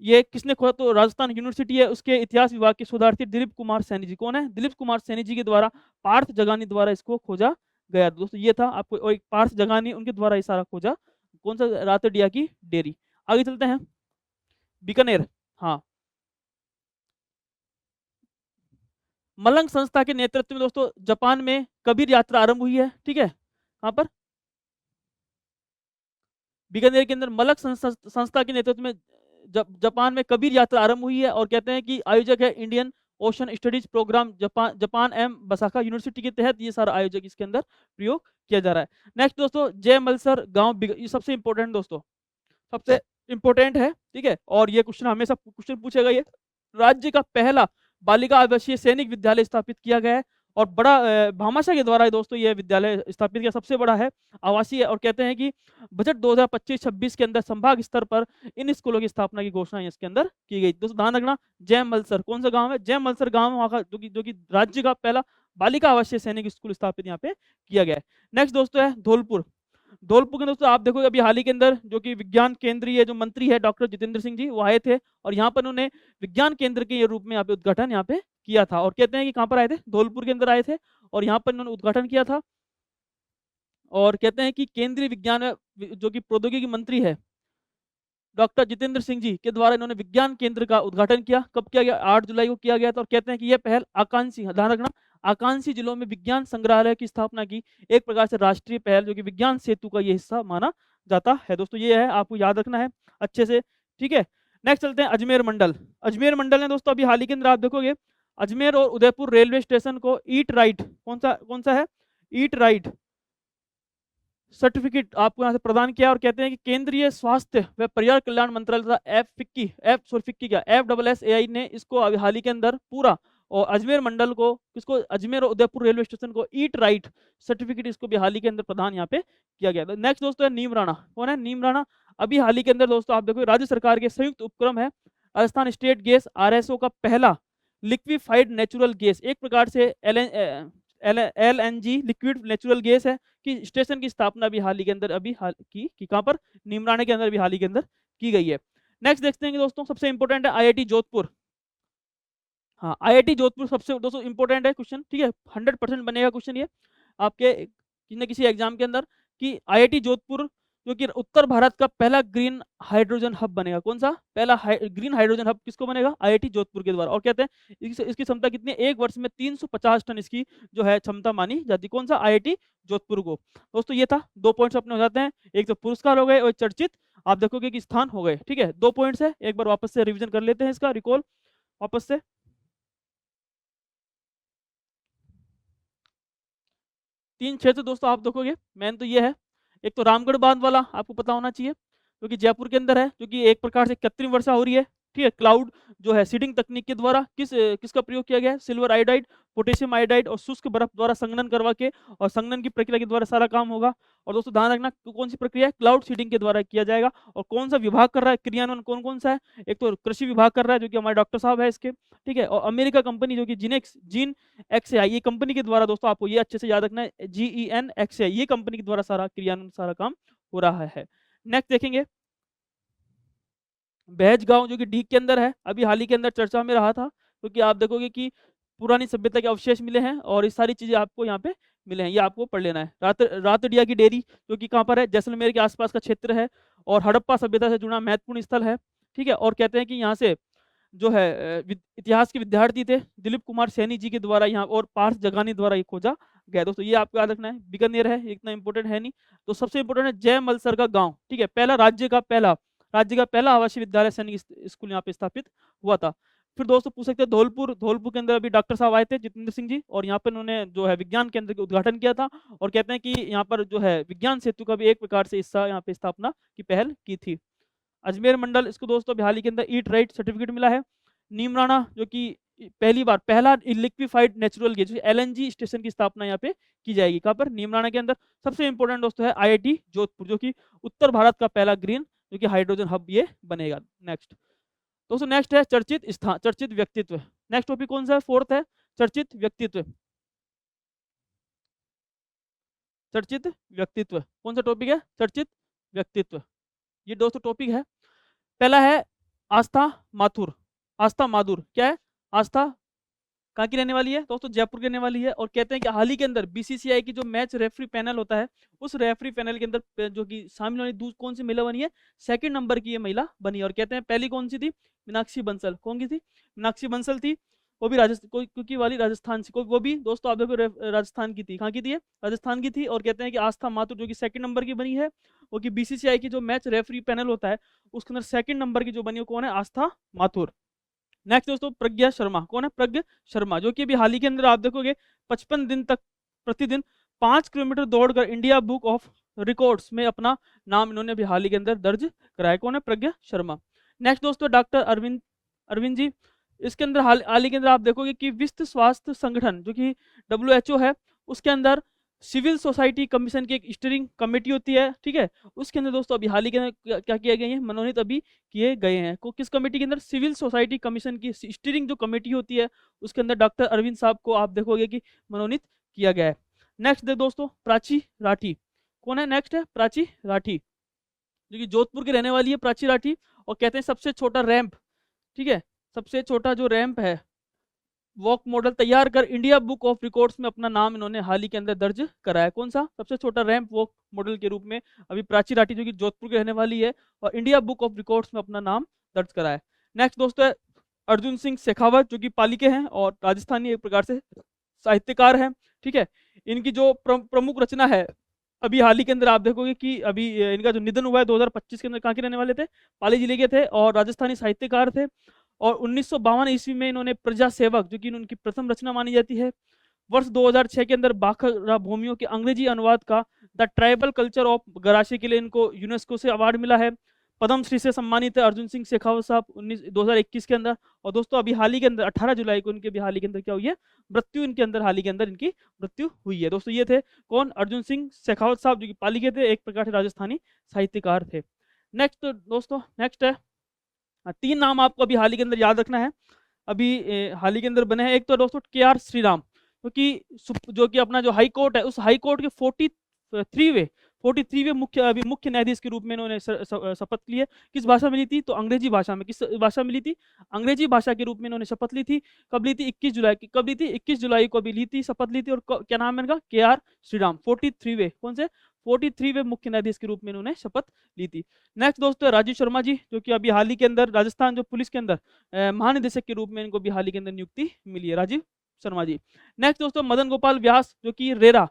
ये किसने खोजा? तो राजस्थान यूनिवर्सिटी है, उसके इतिहास विभाग के शोधार्थी दिलीप कुमार सैनी जी। कौन है? दिलीप कुमार सैनी जी के द्वारा पार्थ जगानी द्वारा इसको खोजा गया। दोस्तों ये था आपको, और एक पार्थ जगानी उनके द्वारा ये सारा खोजा। कौन सा? रातडिया की डेरी। आगे चलते हैं, बीकानेर। हाँ, मलंग संस्था के नेतृत्व में दोस्तों जापान में कबीर यात्रा आरंभ हुई है, ठीक है। कहाँ पर? बीकानेर के अंदर मलंग संस्था के नेतृत्व में जापान में कबीर यात्रा आरंभ हुई है। और कहते हैं कि आयोजक है Indian ocean studies program Japan एम बसाका यूनिवर्सिटी के तहत ये सारा आयोजक इसके अंदर प्रयोग किया जा रहा है। नेक्स्ट दोस्तों जय मलसर गांव, ये सबसे इंपॉर्टेंट दोस्तों, सबसे इंपॉर्टेंट है, ठीक है। और ये क्वेश्चन हमेशा क्वेश्चन पूछेगा, ये राज्य का पहला बालिका आवासीय सैनिक विद्यालय स्थापित किया गया है और बड़ा भामाशाह के द्वारा दोस्तों ये विद्यालय स्थापित किया, सबसे बड़ा है, आवासीय। और कहते हैं कि बजट 2025-26 के अंदर संभाग स्तर पर इन स्कूलों की स्थापना की घोषणा इसके अंदर की गई। दोस्तों ध्यान रखना, जय मलसर कौन सा गांव है? जय मलसर गांव वहाँ का, जो कि राज्य का पहला बालिका आवासीय सैनिक स्कूल स्थापित यहाँ पे किया गया है। नेक्स्ट दोस्तों है धौलपुर। धौलपुर के दोस्तों आप देखोगे अभी हाल ही के अंदर जो कि विज्ञान केंद्रीय जो मंत्री है डॉक्टर जितेंद्र सिंह जी, वो आए थे और यहाँ पर उन्होंने विज्ञान केंद्र के रूप में यहाँ पे उद्घाटन यहाँ पे किया था। और कहते हैं कि कहाँ पर आए थे? धौलपुर के अंदर आए थे और यहाँ पर उन्होंने उद्घाटन किया था। और कहते हैं कि केंद्रीय विज्ञान जो कि प्रौद्योगिकी मंत्री है डॉक्टर जितेंद्र सिंह जी के द्वारा इन्होंने विज्ञान केंद्र का उद्घाटन किया। कब किया गया? 8 जुलाई को किया गया था। और कहते हैं कि यह पहल आकांक्षी, ध्यान रखना, आकांक्षी जिलों में विज्ञान संग्रहालय की स्थापना की एक प्रकार से राष्ट्रीय पहल, जो कि विज्ञान सेतु का ये हिस्सा माना जाता है। दोस्तों ये है, आपको याद रखना है अच्छे से, ठीक है। नेक्स्ट चलते हैं अजमेर मंडल। अजमेर मंडल ने दोस्तों अभी हाल ही के अंदर आप देखोगे अजमेर और उदयपुर रेलवे स्टेशन को ईट राइट, कौन सा है, ईट राइट सर्टिफिकेट आपको यहाँ से प्रदान किया। और कहते हैं कि केंद्रीय स्वास्थ्य व परिवार कल्याण मंत्रालय तथा फिक्की क्या FSSAI ने इसको अभी हाल ही के अंदर पूरा, और अजमेर मंडल को, किसको, अजमेर और उदयपुर रेलवे स्टेशन को ईट राइट सर्टिफिकेट इसको भी हाल ही के अंदर प्रदान यहाँ पे किया गया। नेक्स्ट दोस्तों है नीम राणा। कौन है? नीम राणा। अभी हाल ही के अंदर दोस्तों आप देखो राज्य सरकार के संयुक्त उपक्रम है राजस्थान स्टेट गैस RSO का पहला लिक्विफाइड नेचुरल गैस, एक प्रकार से LNG लिक्विड नेचुरल गैस है कि स्टेशन की स्थापना भी हाल ही के अंदर अभी हाल की कहाँ पर, नीमराना के अंदर भी हाल ही के अंदर की गई है। नेक्स्ट देखते हैं कि दोस्तों सबसे इंपॉर्टेंट है IIT जोधपुर। हाँ, IIT जोधपुर सबसे दोस्तों इंपॉर्टेंट है क्वेश्चन, ठीक है, 100% बनेगा क्वेश्चन ये आपके किसी न किसी एग्जाम के अंदर, कि IIT जोधपुर जो कि उत्तर भारत का पहला ग्रीन हाइड्रोजन हब बनेगा। कौन सा? पहला ग्रीन हाइड्रोजन हब किसको बनेगा? IIT जोधपुर के द्वारा। और कहते हैं इसकी क्षमता कितनी है? एक वर्ष में 350 टन इसकी जो है क्षमता मानी जाती। कौन सा? IIT जोधपुर को। दोस्तों ये था, 2 पॉइंट्स अपने हो जाते हैं, एक तो पुरस्कार हो गए और चर्चित आप देखोगे कि स्थान हो गए, ठीक है। 2 पॉइंट्स है, एक बार वापस से रिविजन कर लेते हैं इसका, रिकॉल वापस से। 3 क्षेत्र दोस्तों आप देखोगे, मेन तो ये है, एक तो रामगढ़ बांध वाला आपको पता होना चाहिए, जो कि जयपुर के अंदर है, जो कि एक प्रकार से कृत्रिम वर्षा हो रही है, ठीक है। क्लाउड जो है सीडिंग तकनीक के द्वारा किसका प्रयोग किया गया है? सिल्वर आयोडाइड, पोटेशियम आयोडाइड और शुष्क बर्फ द्वारा संघनन करवा के, और संघनन की प्रक्रिया के द्वारा सारा काम होगा। और दोस्तों ध्यान रखना कौन सी प्रक्रिया है? क्लाउड सीडिंग के द्वारा किया जाएगा। और कौन सा विभाग कर रहा है क्रियान्वयन, कौन कौन सा है? एक तो कृषि विभाग कर रहा है, जो कि हमारे डॉक्टर साहब है इसके, ठीक है। और अमेरिका कंपनी जो कि जीन XAI, ये कंपनी के द्वारा, दोस्तों आपको ये अच्छे से याद रखना है, GEN XAI, ये कंपनी के द्वारा सारा क्रियान्वयन, सारा काम हो रहा है। नेक्स्ट देखेंगे बहज गांव, जो कि डीग के अंदर है, अभी हाल ही के अंदर चर्चा में रहा था, क्योंकि आप देखोगे कि पुरानी सभ्यता के अवशेष मिले हैं और ये सारी चीजें आपको यहाँ पे मिले हैं, ये आपको पढ़ लेना है। रातडिया की डेयरी जो कि कहाँ पर है? जैसलमेर के आसपास का क्षेत्र है, और हड़प्पा सभ्यता से जुड़ा महत्वपूर्ण स्थल है, ठीक है। और कहते हैं कि यहाँ से जो है इतिहास के विद्यार्थी थे दिलीप कुमार सैनी जी के द्वारा यहाँ, और पार्थ जगानी द्वारा ये खोजा गया। दोस्तों ये आपको याद रखना है। बीकानेर है, इतना इंपॉर्टेंट है नहीं। तो सबसे इंपॉर्टेंट है जय मलसर का गांव, ठीक है, पहला राज्य का पहला आवासीय विद्यालय सैनिक स्कूल यहाँ पे स्थापित हुआ था। फिर दोस्तों पूछ सकते हैं धौलपुर के अंदर अभी डॉक्टर साहब आए थे जितेंद्र सिंह जी, और यहाँ पर उन्होंने जो है विज्ञान केंद्र का उद्घाटन किया था। और कहते हैं कि यहाँ पर जो है विज्ञान सेतु का भी एक प्रकार से हिस्सा यहाँ पे स्थापना की पहल की थी। अजमेर मंडल, इसको दोस्तों अभी हाल ही के अंदर ईट राइट सर्टिफिकेट मिला है। नीमराना जो कि पहला liquefied natural gas LNG station की स्थापना यहाँ पे की जाएगी। कहाँ पर? नीमराना के अंदर। सबसे इंपॉर्टेंट दोस्तों है IIT जोधपुर, जो कि उत्तर भारत का पहला ग्रीन जो कि हाइड्रोजन हब ये बनेगा। नेक्स्ट दोस्तों, नेक्स्ट है चर्चित स्थान, चर्चित व्यक्तित्व। नेक्स्ट टॉपिक कौन सा है? 4th है चर्चित व्यक्तित्व। चर्चित व्यक्तित्व कौन सा टॉपिक है? चर्चित व्यक्तित्व। ये दोस्तों टॉपिक है, पहला है आस्था माथुर। आस्था माथुर क्या है? आस्था कहाँ की रहने वाली है? दोस्तों जयपुर की रहने वाली है। और कहते हैं कि हाल ही के अंदर BCCI की जो मैच रेफरी पैनल होता है, उस रेफरी पैनल के अंदर जो कि शामिल होने कौन सी महिला बनी है? 2nd नंबर की ये महिला बनी है। और कहते हैं पहली कौन सी थी? मीनाक्षी बंसल। कौन की थी? मीनाक्षी बंसल थी। वो भी राजस्थान, क्योंकि वाली राजस्थान से, वो भी दोस्तों आप देखो राजस्थान की थी। कहाँ की थी? राजस्थान की थी। और कहते हैं कि आस्था माथुर जो कि 2nd नंबर की बनी है, वो कि BCCI की जो मैच रेफरी पैनल होता है उसके अंदर 2nd नंबर की जो बनी है कौन है? आस्था माथुर। नेक्स्ट दोस्तों प्रज्ञा शर्मा। कौन है? प्रज्ञा शर्मा, जो कि अभी हाल ही के अंदर आप देखोगे 55 दिन तक प्रतिदिन 5 किलोमीटर दौड़कर इंडिया बुक ऑफ रिकॉर्ड्स में अपना नाम इन्होंने अभी हाल ही के अंदर दर्ज कराया। कौन है? प्रज्ञा शर्मा। नेक्स्ट दोस्तों डॉक्टर अरविंद जी, इसके अंदर हाल ही के अंदर आप देखोगे कि विश्व स्वास्थ्य संगठन जो कि WHO है, उसके अंदर सिविल सोसाइटी कमीशन की एक स्टीयरिंग कमेटी होती है, ठीक है। उसके अंदर दोस्तों अभी हाल ही के अंदर क्या किए गए हैं? मनोनीत अभी किए गए हैं। किस कमेटी के अंदर? सिविल सोसाइटी कमीशन की स्टीयरिंग जो कमेटी होती है उसके अंदर डॉक्टर अरविंद साहब को आप देखोगे कि मनोनीत किया गया है। नेक्स्ट दे दोस्तों प्राची राठी। कौन है? नेक्स्ट है प्राची राठी, जो कि जोधपुर की रहने वाली है प्राची राठी। और कहते हैं सबसे छोटा रैंप, ठीक है, सबसे छोटा जो रैंप है वॉक मॉडल तैयार कर इंडिया बुक ऑफ रिकॉर्ड्स में अपना नाम इन्होंने हाल ही के अंदर दर्ज कराया। कौन सा? सबसे छोटा रैंप वॉक मॉडल के रूप में अभी प्राची राठी जो कि जोधपुर की रहने वाली है और इंडिया बुक ऑफ रिकॉर्ड्स में अपना नाम दर्ज कराया। नेक्स्ट दोस्तों है अर्जुन सिंह शेखावत जो कि पाली के हैं और राजस्थानी एक प्रकार से साहित्यकार हैं। ठीक है, इनकी जो प्रमुख रचना है अभी हाल ही के अंदर आप देखोगे कि अभी इनका जो निधन हुआ है 2025 के अंदर, कहाँ के रहने वाले थे? पाली जिले के थे और राजस्थानी साहित्यकार थे। और 1952 ईस्वी में इन्होंने प्रजा सेवक जो कि उनकी प्रथम रचना मानी जाती है। वर्ष 2006 के अंदर बाखरा भूमियों के अंग्रेजी अनुवाद का द ट्राइबल कल्चर ऑफ गराशी के लिए इनको यूनेस्को से अवार्ड मिला है। पद्मश्री से सम्मानित है अर्जुन सिंह शेखावत साहब 2021 के अंदर। और दोस्तों अभी हाल ही के अंदर 18 जुलाई को इनके भी हाल ही के अंदर क्या हुई है? मृत्यु इनके अंदर हाल ही के अंदर इनकी मृत्यु हुई है। दोस्तों ये थे कौन? अर्जुन सिंह शेखावत साहब जो कि पाली के थे, एक प्रकार से राजस्थानी साहित्यकार थे। नेक्स्ट दोस्तों, नेक्स्ट है 3 नाम आपको अभी हाल ही के अंदर याद रखना है, अभी हाल ही के अंदर बने हैं। एक तो दोस्तों KR श्रीराम जो कि अपना जो हाई कोर्ट है उस हाई कोर्ट के 43वें मुख्य न्यायाधीश के रूप में इन्होंने शपथ ली है। किस भाषा में ली थी? तो अंग्रेजी भाषा में। किस भाषा में ली थी? अंग्रेजी भाषा के रूप में इन्होंने शपथ ली थी। कब ली थी? 21 जुलाई की। कब ली थी? 21 जुलाई को भी ली थी, शपथ ली थी। और क्या नाम है इनका? KR श्रीराम। 43वें कौन से? 43वें मुख्य न्यायाधीश के रूप में इन्होंने शपथ ली थी। नेक्स्ट दोस्तों राजीव शर्मा जी जो कि अभी हाल ही के अंदर राजस्थान जो पुलिस के अंदर महानिदेशक के रूप में इनको भी हाल ही के अंदर नियुक्ति मिली है, राजीव शर्मा जी। नेक्स्ट दोस्तों मदन गोपाल व्यास जो कि रेरा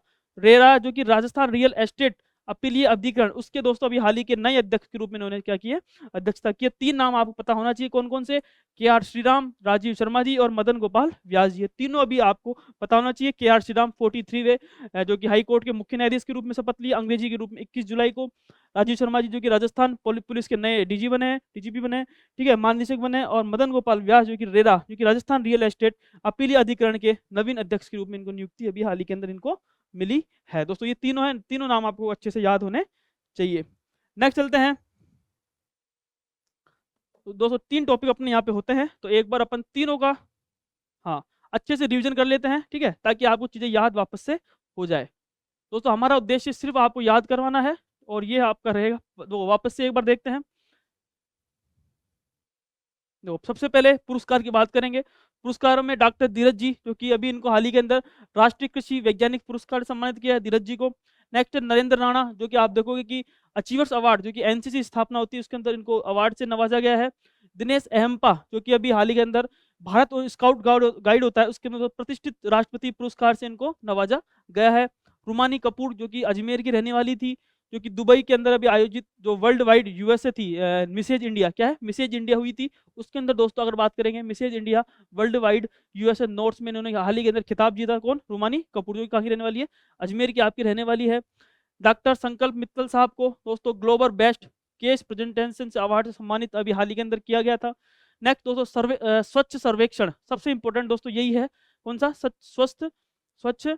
जो कि राजस्थान रियल एस्टेट अपीलीय अधिकरण उसके दोस्तों अभी हाल ही के नए अध्यक्ष के रूप में इन्होंने क्या किया? अध्यक्षता की। 3 नाम आपको पता होना चाहिए कौन कौन से? KR श्रीराम, राजीव शर्मा जी और मदन गोपाल व्यास जी। तीनों अभी आपको पता होना चाहिए। KR श्रीराम 43वें जो कि हाई कोर्ट के मुख्य न्यायाधीश के रूप में शपथ ली अंग्रेजी के रूप में 21 जुलाई को। राजीव शर्मा जी जो कि राजस्थान पुलिस के नए DG बने हैं, DGP बने हैं, ठीक है, महानिदेशक बने हैं। और मदन गोपाल व्यास जो कि रेरा जो कि राजस्थान रियल एस्टेट अपीलीय अधिकरण के नवीन अध्यक्ष के रूप में इनको नियुक्ति अभी हाल ही के अंदर इनको मिली है। दोस्तों ये तीनों हैं, तीनों नाम आपको अच्छे से याद होने चाहिए। नेक्स्ट चलते हैं। तो दोस्तों 3 टॉपिक अपने यहाँ पे होते हैं, तो एक बार अपन तीनों का हाँ अच्छे से रिवीजन कर लेते हैं, ठीक है, ताकि आपको चीज़ें याद वापस से हो जाए। दोस्तों हमारा उद्देश्य सिर्फ आपको याद करवाना है और ये आपका रहेगा। तो वापस से एक बार देखते हैं। तो सबसे पहले पुरस्कार की बात करेंगे। पुरस्कारों में डॉक्टर धीरज जी जो कि अभी इनको हाल ही के अंदर राष्ट्रीय कृषि वैज्ञानिक पुरस्कार सम्मानित किया है धीरज जी को। नेक्स्ट नरेंद्र राणा जो कि आप देखोगे कि अचीवर्स अवार्ड जो कि NCC स्थापना होती है उसके अंदर इनको अवार्ड से नवाजा गया है। दिनेश अहम्पा जो कि अभी हाल ही के अंदर भारत और स्काउट गाइड होता है उसके अंदर प्रतिष्ठित राष्ट्रपति पुरस्कार से इनको नवाजा गया है। रुमानी कपूर जो कि अजमेर की रहने वाली थी, जो कि दुबई के अंदर अभी आयोजित जो वर्ल्ड वाइड USA थी मिसेज इंडिया, क्या है मिसेज इंडिया हुई थी, उसके अंदर दोस्तों अगर बात करेंगे Mrs India world wide USA north में इन्होंने हाल ही के अंदर खिताब जीता। कौन? रुमानी कपूर जो कि कहाँ की रहने वाली है? अजमेर की आपकी रहने वाली है। डॉक्टर संकल्प मित्तल साहब को दोस्तों ग्लोबल बेस्ट केस प्रेजेंटेशन से अवार्ड से सम्मानित अभी हाल ही के अंदर किया गया था। नेक्स्ट दोस्तों स्वच्छ सर्वेक्षण, सबसे इंपॉर्टेंट दोस्तों यही है। कौन सा? स्वच्छ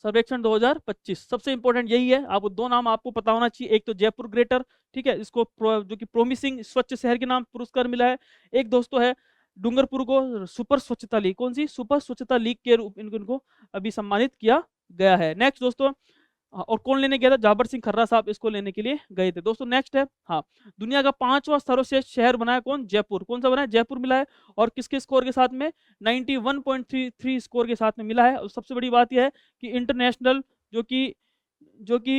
सर्वेक्षण 2025 सबसे इंपॉर्टेंट यही है। आपको 2 नाम आपको पता होना चाहिए, एक तो जयपुर ग्रेटर, ठीक है, इसको जो कि प्रोमिसिंग स्वच्छ शहर के नाम पुरस्कार मिला है। एक दोस्तों है डूंगरपुर को सुपर स्वच्छता लीग, कौन सी? सुपर स्वच्छता लीग के रूप इनको अभी सम्मानित किया गया है। नेक्स्ट दोस्तों और कौन लेने गया था? जाबर सिंह खर्रा साहब इसको लेने के लिए गए थे। दोस्तों नेक्स्ट है हाँ दुनिया का 5वां सर्वश्रेष्ठ शहर बनाया कौन? जयपुर। कौन सा बना है? जयपुर मिला है। और किसके स्कोर के साथ में? 91.33 स्कोर के साथ में मिला है। और सबसे बड़ी बात यह है कि इंटरनेशनल जो कि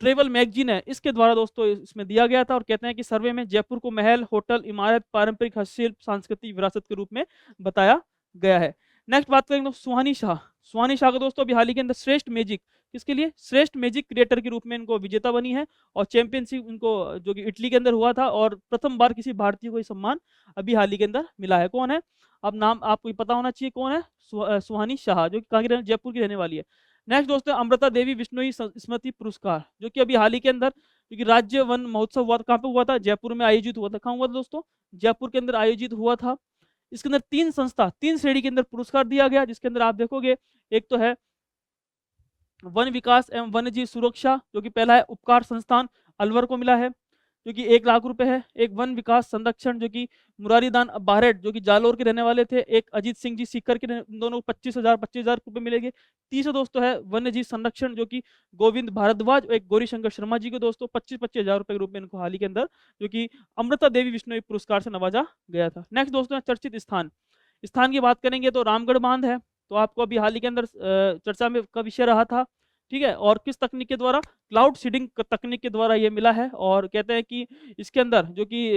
ट्रेवल मैगजीन है इसके द्वारा दोस्तों इसमें दिया गया था। और कहते हैं कि सर्वे में जयपुर को महल, होटल, इमारत, पारंपरिक हस्तशिल्प, सांस्कृतिक विरासत के रूप में बताया गया है। नेक्स्ट बात करेंगे तो सुहानी शाह को दोस्तों अभी हाल ही के अंदर श्रेष्ठ मैजिक, किसके लिए? श्रेष्ठ मैजिक क्रिएटर के रूप में इनको विजेता बनी है। और चैंपियनशिप इनको जो कि इटली के अंदर हुआ था और प्रथम बार किसी भारतीय को ये सम्मान अभी हाल ही के अंदर मिला है। कौन है? अब नाम आपको पता होना चाहिए कौन है? सुहानी शाह जो कि कहाँ की जयपुर की रहने वाली है। नेक्स्ट दोस्तों अमृता देवी बिश्नोई स्मृति पुरस्कार जो कि अभी हाल ही के अंदर क्योंकि राज्य वन महोत्सव हुआ था, कहाँ पे हुआ था? जयपुर में आयोजित हुआ था। कहाँ हुआ था दोस्तों? जयपुर के अंदर आयोजित हुआ था। इसके अंदर 3 श्रेणी के अंदर पुरस्कार दिया गया, जिसके अंदर आप देखोगे एक तो है वन विकास एवं वन्य जीव सुरक्षा जो कि पहला है उपकार संस्थान अलवर को मिला है जो कि 1 लाख रुपए है। एक वन विकास संरक्षण जो कि मुरारीदान बारेट जो कि जालोर के रहने वाले थे, एक अजीत सिंह जी सीकर के, दोनों 25,000 रुपए मिलेंगे। तीसरा दोस्तों है वन्य जीव संरक्षण जो कि गोविंद भारद्वाज, एक गौरी शंकर शर्मा जी को दोस्तों 25,000 रुपए के रूप में इनको हाल ही के अंदर जो कि अमृता देवी बिश्नोई पुरस्कार से नवाजा गया था। नेक्स्ट दोस्तों चर्चित स्थान, स्थान की बात करेंगे तो रामगढ़ बांध है, तो आपको अभी हाल ही के अंदर चर्चा में का विषय रहा था, ठीक है। और किस तकनीक के द्वारा, क्लाउड सीडिंग तकनीक के द्वारा ये मिला है। और कहते हैं कि इसके अंदर जो कि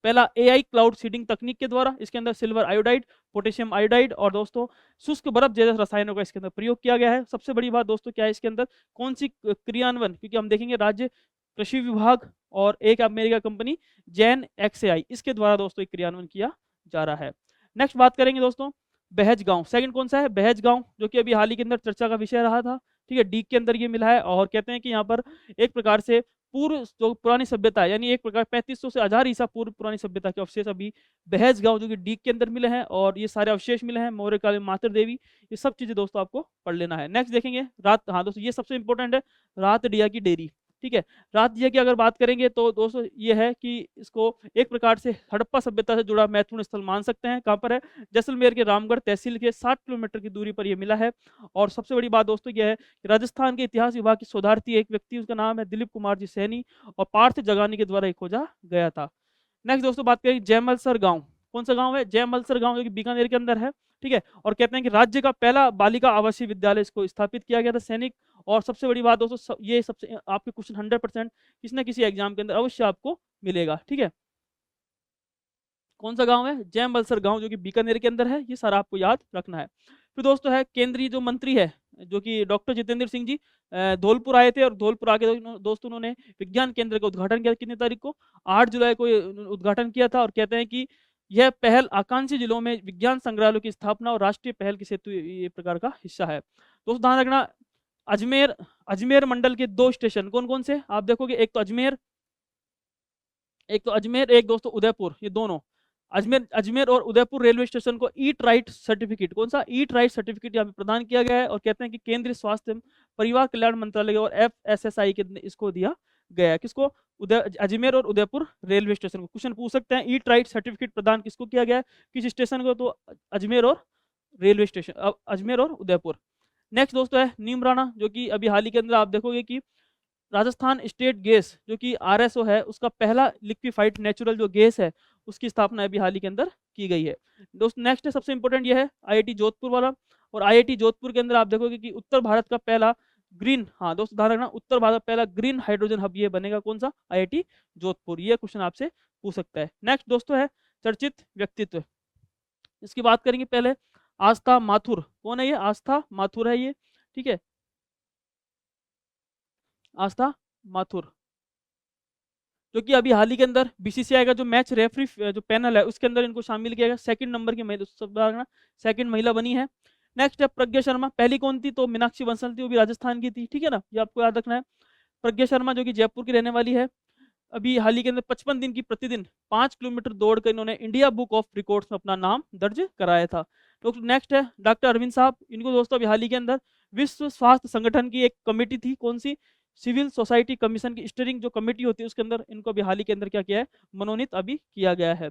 पहला एआई क्लाउड सीडिंग तकनीक के द्वारा इसके अंदर सिल्वर आयोडाइड, पोटेशियम आयोडाइड और दोस्तों शुष्क बर्फ जैसे रसायनों का इसके अंदर प्रयोग किया गया है। सबसे बड़ी बात दोस्तों क्या है इसके अंदर, कौन सी क्रियान्वयन, क्योंकि हम देखेंगे राज्य कृषि विभाग और एक अमेरिका कंपनी जैन एक्सएआई, इसके द्वारा दोस्तों एक क्रियान्वयन किया जा रहा है। नेक्स्ट बात करेंगे दोस्तों बहज गांव, सेकंड कौन सा है, बहज गांव, जो कि अभी हाल ही के अंदर चर्चा का विषय रहा था, ठीक है। डी के अंदर ये मिला है और कहते हैं कि यहाँ पर एक प्रकार से पूर्व जो पुरानी सभ्यता है, यानी एक प्रकार 3500 से 1000 ईसा पूर्व पुरानी सभ्यता के अवशेष अभी बहज गांव जो कि डी के अंदर मिले हैं, और ये सारे अवशेष मिले हैं मौर्य काल में मातर देवी, ये सब चीजें दोस्तों आपको पढ़ लेना है। नेक्स्ट देखेंगे रात, हाँ दोस्तों ये सबसे इंपॉर्टेंट है, रातडिया की डेयरी, ठीक है। रातडिया की अगर बात करेंगे तो दोस्तों ये है कि इसको एक प्रकार से हड़प्पा सभ्यता से जुड़ा महत्वपूर्ण स्थल मान सकते हैं। कहाँ पर है, जैसलमेर के रामगढ़ तहसील के 60 किलोमीटर की दूरी पर यह मिला है। और सबसे बड़ी बात दोस्तों यह है कि राजस्थान के इतिहास विभाग की शोधार्थी एक व्यक्ति, उसका नाम है दिलीप कुमार जी सैनी, और पार्थ जगानी के द्वारा खोजा गया था। नेक्स्ट दोस्तों बात करें जयमलसर गांव, कौन सा गांव है, जयमलसर गांव, जो कि बीकानेर के अंदर है, ठीक है। और कहते हैं कि राज्य का पहला बालिका आवासीय विद्यालय इसको स्थापित किया गया था, सैनिक। और सबसे बड़ी बात दोस्तों ये सबसे आपके क्वेश्चन 100% किसी न किसी एग्जाम के अंदर अवश्य आपको मिलेगा, ठीक है। कौन सा गांव है, जयमलसर गांव, जो कि बीकानेर के अंदर है, ये सारा आपको याद रखना है। फिर दोस्तों है केंद्रीय जो मंत्री है जो कि डॉक्टर जितेंद्र सिंह जी धौलपुर आए थे, और धौलपुर आके दोस्तों उन्होंने विज्ञान केंद्र का उद्घाटन किया, कितनी तारीख को, 8 जुलाई को उद्घाटन किया था। और कहते हैं कि यह पहल आकांक्षी जिलों में विज्ञान संग्रहालयों की स्थापना और राष्ट्रीय पहल की सेतु ये प्रकार का हिस्सा है। दोस्तों ध्यान रखना, अजमेर अजमेर मंडल के 2 स्टेशन कौन कौन से आप देखोगे, एक तो अजमेर, एक दोस्तों उदयपुर, ये दोनों अजमेर और उदयपुर रेलवे स्टेशन को ईट राइट सर्टिफिकेट, कौन सा, ईट राइट सर्टिफिकेट यहाँ पे प्रदान किया गया है। और कहते हैं कि केंद्रीय स्वास्थ्य एवं परिवार कल्याण मंत्रालय और FSSAI के इसको दिया गया है, किसको, अजमेर और उदयपुर रेलवे स्टेशन को। क्वेश्चन पूछ सकते हैं ईट राइट सर्टिफिकेट प्रदान किसको किया गया है, किस स्टेशन को, तो अजमेर और रेलवे स्टेशन, अजमेर और उदयपुर। नेक्स्ट दोस्तों है नीमराना, जो कि अभी हाल ही के अंदर आप देखोगे कि राजस्थान स्टेट गैस जो कि RSO है, उसका पहला लिक्विफाइड नेचुरल जो गैस है उसकी स्थापना अभी हाल ही के अंदर की गई है। दोस्त नेक्स्ट है सबसे इंपॉर्टेंट ये है IIT जोधपुर वाला, और IIT जोधपुर के अंदर आप देखोगे कि उत्तर भारत का पहला ग्रीन, हाँ दोस्तों ध्यान रखना, उत्तर भारत का पहला ग्रीन हाइड्रोजन हब ये बनेगा, कौन सा, IIT जोधपुर। ये क्वेश्चन आपसे पूछ सकता है। नेक्स्ट दोस्तों है चर्चित व्यक्तित्व, इसकी बात करेंगे पहले आस्था माथुर, कौन है ये, आस्था माथुर है ये, ठीक है, आस्था माथुर, जो कि अभी हाल ही के अंदर BCCI का जो मैच रेफरी जो पैनल है उसके अंदर इनको शामिल किया गया, सेकंड नंबर की महिला, सेकंड महिला बनी है। नेक्स्ट है प्रज्ञा शर्मा, पहली कौन थी, तो मीनाक्षी बंसल थी, वो भी राजस्थान की थी, ठीक है ना, ये आपको याद रखना है। प्रज्ञा शर्मा जो कि जयपुर की रहने वाली है, अभी हाल ही के अंदर 55 दिन की प्रतिदिन 5 किलोमीटर दौड़ कर इन्होंने इंडिया बुक ऑफ रिकॉर्ड्स में अपना नाम दर्ज कराया था। तो नेक्स्ट है डॉक्टर अरविंद साहब, इनको दोस्तों अभी हाल ही के अंदर विश्व स्वास्थ्य संगठन की एक कमेटी थी, कौन सी, सिविल सोसाइटी कमीशन की स्टीयरिंग जो कमेटी होती है उसके अंदर इनको अभी हाल ही के अंदर क्या किया है, मनोनीत अभी किया गया है।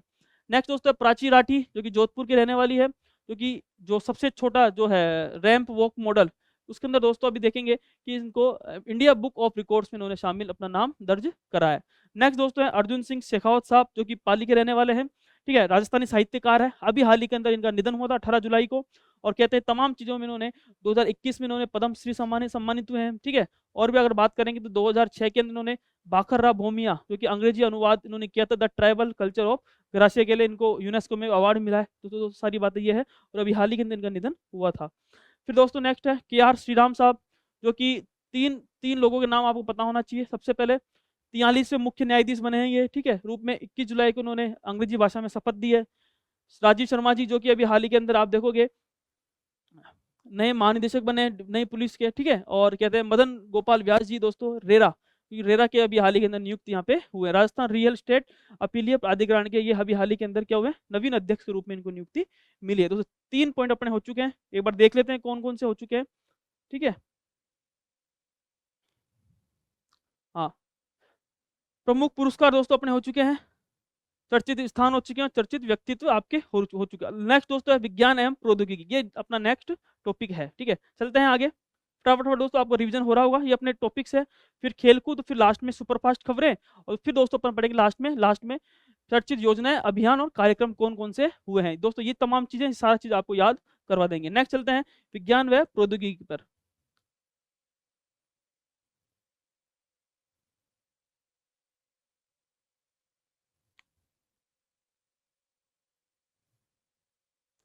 नेक्स्ट दोस्तों प्राची राठी, जो कि जोधपुर की रहने वाली है, जो कि जो सबसे छोटा जो है रैंप वॉक मॉडल, उसके अंदर दोस्तों अभी देखेंगे कि इनको इंडिया बुक ऑफ रिकॉर्ड्स में इन्होंने शामिल अपना नाम दर्ज कराया है। नेक्स्ट दोस्तों है अर्जुन सिंह शेखावत साहब, जो कि पाली के रहने वाले हैं, ठीक है, राजस्थानी साहित्यकार है, अभी हाल ही के अंदर इनका निधन हुआ था 18 जुलाई को। और कहते हैं तमाम चीज़ों में इन्होंने 2021 में इन्होंने पद्मश्री सम्मानित हुए हैं, ठीक है। और भी अगर बात करेंगे तो 2006 के अंदर इन्होंने बाखर्रा भूमिया, जो कि अंग्रेजी अनुवाद इन्होंने किया था the tribal culture of gratia के लिए, इनको यूनेस्को में अवार्ड मिला है। तो सारी बातें ये है, और अभी हाल ही के अंदर इनका निधन हुआ था। फिर दोस्तों नेक्स्ट है KR श्रीराम साहब, जो कि तीन लोगों के नाम आपको पता होना चाहिए। सबसे पहले 43वें मुख्य न्यायाधीश बने हैं ये, ठीक है, रूप में 21 जुलाई को उन्होंने अंग्रेजी भाषा में शपथ दी है। राजीव शर्मा जी, जो कि अभी हाल ही के अंदर आप देखोगे नए महानिदेशक बने नई पुलिस के, ठीक है। और कहते हैं मदन गोपाल व्यास जी दोस्तों रेरा के अभी हाल ही के अंदर नियुक्त यहाँ पे हुए। राजस्थान रियल स्टेट अपीलीय प्राधिकरण के ये अभी हाल ही के अंदर क्या हुए, नवीन अध्यक्ष के रूप में इनको नियुक्ति मिली है। दोस्तों 3 पॉइंट अपने हो चुके हैं, एक बार देख लेते हैं कौन कौन से हो चुके हैं, ठीक है। हाँ, प्रमुख पुरस्कार दोस्तों अपने हो चुके हैं, चर्चित स्थान हो चुके हैं, चर्चित व्यक्तित्व आपके हो चुके हैं। नेक्स्ट दोस्तों है विज्ञान एवं प्रौद्योगिकी, ये अपना नेक्स्ट टॉपिक है, ठीक है। चलते हैं आगे फटाफट दोस्तों, आपको रिवीजन हो रहा होगा, ये अपने टॉपिक्स है। फिर खेलकूद, फिर लास्ट में सुपरफास्ट खबरें, और फिर दोस्तों अपन पढ़ेंगे लास्ट में चर्चित योजनाएं, अभियान और कार्यक्रम कौन कौन से हुए हैं। दोस्तों ये तमाम चीजें, सारा चीज आपको याद करवा देंगे। नेक्स्ट चलते हैं विज्ञान व प्रौद्योगिकी पर।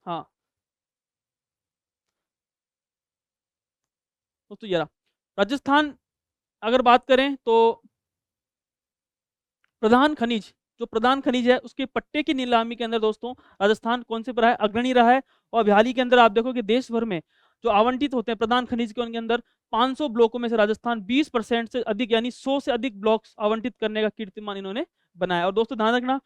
हाँ दोस्तों ये रहा राजस्थान। अगर बात करें तो प्रधान खनिज, जो प्रधान खनिज है उसके पट्टे की नीलामी के अंदर दोस्तों राजस्थान कौन से पर है, अग्रणी रहा है। और अभी हाल ही के अंदर आप देखो कि देश भर में जो आवंटित होते हैं प्रधान खनिज के, उनके अंदर 500 ब्लॉकों में से राजस्थान 20% से अधिक यानी 100 से अधिक ब्लॉक्स आवंटित करने का कीर्तिमान इन्होंने बनाया। और दोस्तों ध्यान रखना,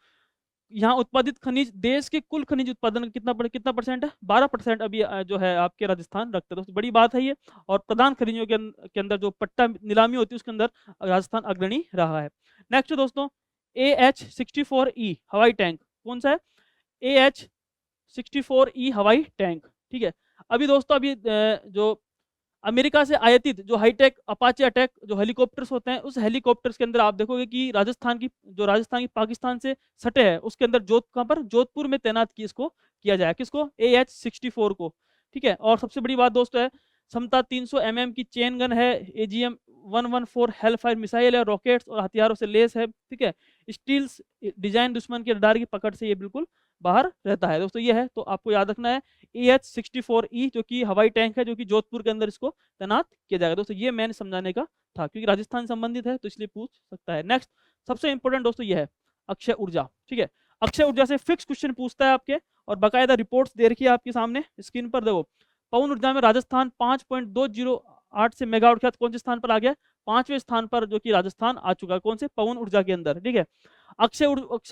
यहाँ उत्पादित खनिज देश के कुल खनिज उत्पादन का कितना परसेंट है, 12% अभी जो है आपके राजस्थान रखते हैं। दोस्तों बड़ी बात है ये। और प्रधान खनिजों के अंदर जो पट्टा नीलामी होती है उसके अंदर राजस्थान अग्रणी रहा है। नेक्स्ट दोस्तों AH-64E हवाई टैंक, कौन सा है, AH-64E हवाई टैंक, ठीक है। अभी दोस्तों अभी जो अमेरिका से आयातित जो हाईटेक अपाचे अटैक जो हेलीकॉप्टर्स होते हैं, उस हेलीकॉप्टर्स के अंदर आप देखोगे कि राजस्थान की पाकिस्तान से सटे है, उसके अंदर कहाँ पर जोधपुर में तैनात की इसको किया जाए, किसको, AH-64 को, ठीक है। और सबसे बड़ी बात दोस्तों है क्षमता 300 mm की चेन गन है, AGM-114 हेलफायर मिसाइल है, रॉकेट्स और हथियारों से लेस है, ठीक है। स्टील्स डिजाइन दुश्मन के रडार की पकड़ से ये बिल्कुल बाहर रहता है। दोस्तों ये है, तो आपको याद रखना है AH-64E जो कि हवाई टैंक है, जो कि जोधपुर के अंदर इसको तैनात किया जाएगा। दोस्तों ये मैंने समझाने का था, क्योंकि राजस्थान संबंधित है तो इसलिए पूछ सकता है। नेक्स्ट सबसे इंपॉर्टेंट दोस्तों ये है अक्षय ऊर्जा, ठीक है। अक्षय ऊर्जा से फिक्स क्वेश्चन पूछता है आपके, और बाकायदा रिपोर्ट्स दे रखी है आपके सामने स्क्रीन पर। देखो पवन ऊर्जा में राजस्थान 5.208 से मेगावाट के साथ कौन से स्थान पर आ गया, 5वें स्थान पर जो कि राजस्थान आ चुका है, कौन से, पवन ऊर्जा के अंदर, ठीक है। अक्षय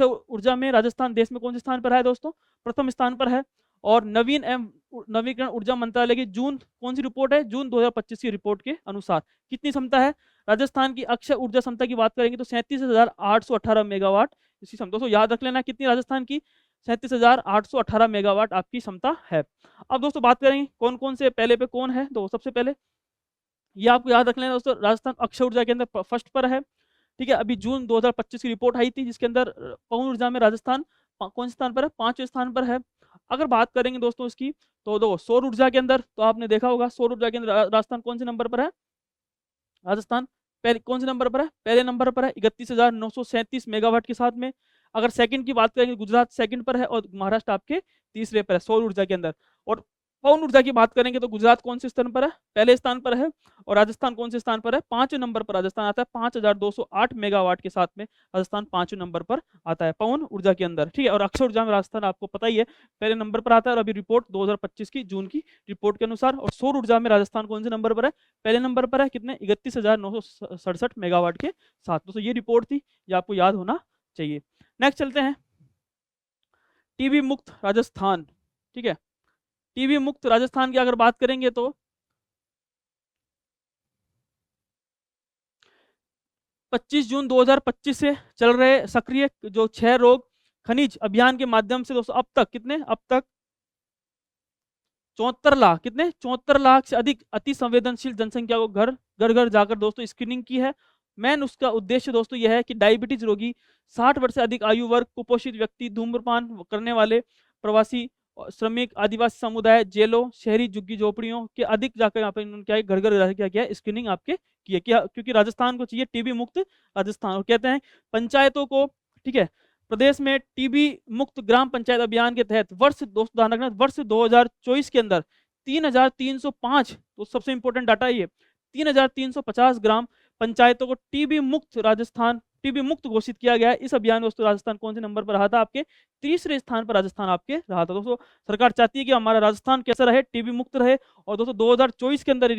ऊर्जा में राजस्थान देश में कौन से स्थान पर है दोस्तों, प्रथम स्थान पर है। और नवीन एवं नवीकरण ऊर्जा मंत्रालय की जून कौन सी रिपोर्ट है, जून 2025 की रिपोर्ट के अनुसार कितनी क्षमता है राजस्थान की अक्षय ऊर्जा क्षमता की बात करेंगे तो 37,818 मेगावाट इसकी क्षमता। दोस्तों याद रख लेना कितनी राजस्थान की, 37,818 मेगावाट आपकी क्षमता है। अब दोस्तों बात करेंगे कौन कौन से पहले पे कौन है, तो सबसे पहले ये आपको याद रख लेना दोस्तों, राजस्थान अक्षय ऊर्जा के अंदर फर्स्ट पर है, ठीक है। अभी जून 2025 की रिपोर्ट आई थी जिसके अंदर पवन ऊर्जा में राजस्थान कौन से स्थान पर है, 5वें स्थान पर है। अगर बात करेंगे दोस्तों इसकी, तो दो सौर ऊर्जा के अंदर तो आपने देखा होगा सौर ऊर्जा के अंदर राजस्थान कौन से नंबर पर है, राजस्थान पहले कौन से नंबर पर है, पहले नंबर पर है 31,937 मेगावाट के साथ में। अगर सेकंड की बात करेंगे गुजरात सेकंड पर है और महाराष्ट्र आपके तीसरे पर है सौर ऊर्जा के अंदर। और पवन ऊर्जा की बात करेंगे तो गुजरात कौन से स्थान पर है, पहले स्थान पर है। और राजस्थान कौन से स्थान पर है, 5वें नंबर पर राजस्थान आता है, 5,208 मेगावाट के साथ में राजस्थान 5वें नंबर पर आता है पवन ऊर्जा के अंदर, ठीक है। और अक्षय ऊर्जा में राजस्थान आपको पता ही है पहले नंबर पर आता है, और अभी रिपोर्ट 2025 की जून की रिपोर्ट के अनुसार। और सौर ऊर्जा में राजस्थान कौन से नंबर पर है, पहले नंबर पर है, कितने, 31,967 मेगावाट के साथ। दोस्तों ये रिपोर्ट थी, ये आपको याद होना चाहिए। नेक्स्ट चलते हैं टीबी मुक्त राजस्थान, ठीक है। टीबी मुक्त राजस्थान की अगर बात करेंगे तो 25 जून 2025 से चल रहे सक्रिय जो 6 रोग खनिज अभियान के माध्यम से दोस्तों अब तक कितने, अब तक 74 लाख, कितने, 74 लाख से अधिक अति संवेदनशील जनसंख्या को घर घर घर जाकर दोस्तों स्क्रीनिंग की है। मेन उसका उद्देश्य दोस्तों यह है कि डायबिटीज रोगी, 60 वर्ष से अधिक आयु वर्ग, कुपोषित व्यक्ति, धूम्रपान करने वाले, प्रवासी श्रमिक, आदिवासी समुदाय, जेलों, शहरी झुग्गी झोपड़ियों के अधिक जाकर यहाँ पर इन्होंने क्या है, घर घर जाकर क्या किया है, स्क्रीनिंग आपके की है, क्या, क्योंकि राजस्थान को चाहिए टीबी मुक्त राजस्थान। और कहते हैं पंचायतों को, ठीक है, प्रदेश में टीबी मुक्त ग्राम पंचायत अभियान के तहत वर्ष ध्यान रखना वर्ष 2024 के अंदर 3,305, तो सबसे इंपॉर्टेंट डाटा ये 3,350 ग्राम पंचायतों को टीबी मुक्त घोषित किया गया है। इस अभियान में दोस्तों राजस्थान कौन से नंबर पर रहा था, आपके तीसरे स्थान पर राजस्थान आपके रहा था। दोस्तों सरकार चाहती है कि हमारा राजस्थान कैसा रहे, टीबी मुक्त रहे। और दोस्तों 2024 के अंदर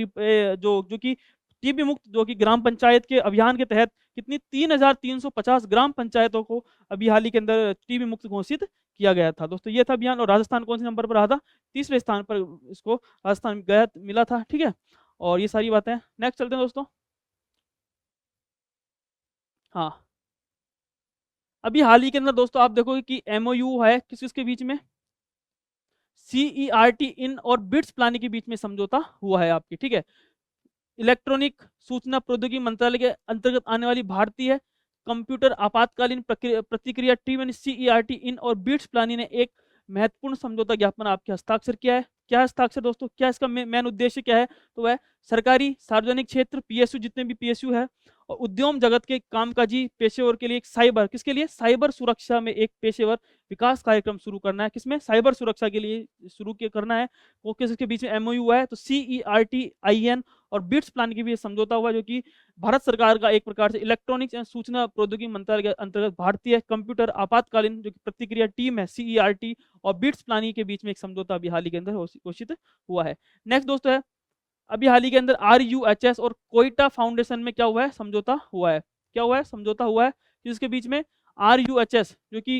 जो कि टीबी मुक्त जो कि ग्राम पंचायत के अभियान के तहत कितनी 3,350 ग्राम पंचायतों को अभी हाल ही के अंदर टीबी मुक्त घोषित किया गया था। दोस्तों ये था अभियान, और राजस्थान कौन से नंबर पर रहा था, तीसरे स्थान पर इसको राजस्थान गया मिला था, ठीक है। और ये सारी बातें, नेक्स्ट चलते हैं दोस्तों। हाँ अभी हाल ही के अंदर दोस्तों आप देखोगे कि MOU है किसके बीच में, CERT इन और बिट्स प्लानिंग के बीच में समझौता हुआ है आपकी, ठीक है। इलेक्ट्रॉनिक सूचना प्रौद्योगिकी मंत्रालय के अंतर्गत आने वाली भारतीय कंप्यूटर आपातकालीन प्रतिक्रिया टीम यानी CERT इन और बीट्स प्लानी ने एक महत्वपूर्ण समझौता ज्ञापन आपके हस्ताक्षर किया है। क्या हस्ताक्षर दोस्तों, क्या इसका मेन उद्देश्य क्या है, तो वह सरकारी सार्वजनिक क्षेत्र PSU जितने भी PSU है और उद्यम जगत के कामकाजी पेशेवर के लिए एक साइबर, किसके लिए, साइबर सुरक्षा में एक पेशेवर विकास कार्यक्रम शुरू करना है। किसमें, साइबर सुरक्षा के लिए शुरू करना है। वो किसके बीच में MOU है, तो CERT IN और बिट्स प्लान की भी समझौता हुआ, जो कि भारत सरकार का एक प्रकार से इलेक्ट्रॉनिक्स एंड सूचना प्रौद्योगिकी मंत्रालय के अंतर्गत भारतीय कंप्यूटर आपातकालीन जो कि प्रतिक्रिया टीम है CERT और बिट्स प्लानी के बीच में एक समझौता अभी हाल ही के अंदर घोषित हुआ है। नेक्स्ट दोस्तों है, अभी हाल ही के अंदर RUHS और कोयटा फाउंडेशन में क्या हुआ है, समझौता हुआ है। क्या हुआ है, समझौता हुआ है, जिसके बीच में RUHS जो कि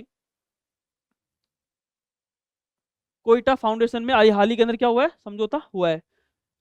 कोयटा फाउंडेशन में हाल ही के अंदर क्या हुआ है, समझौता हुआ है।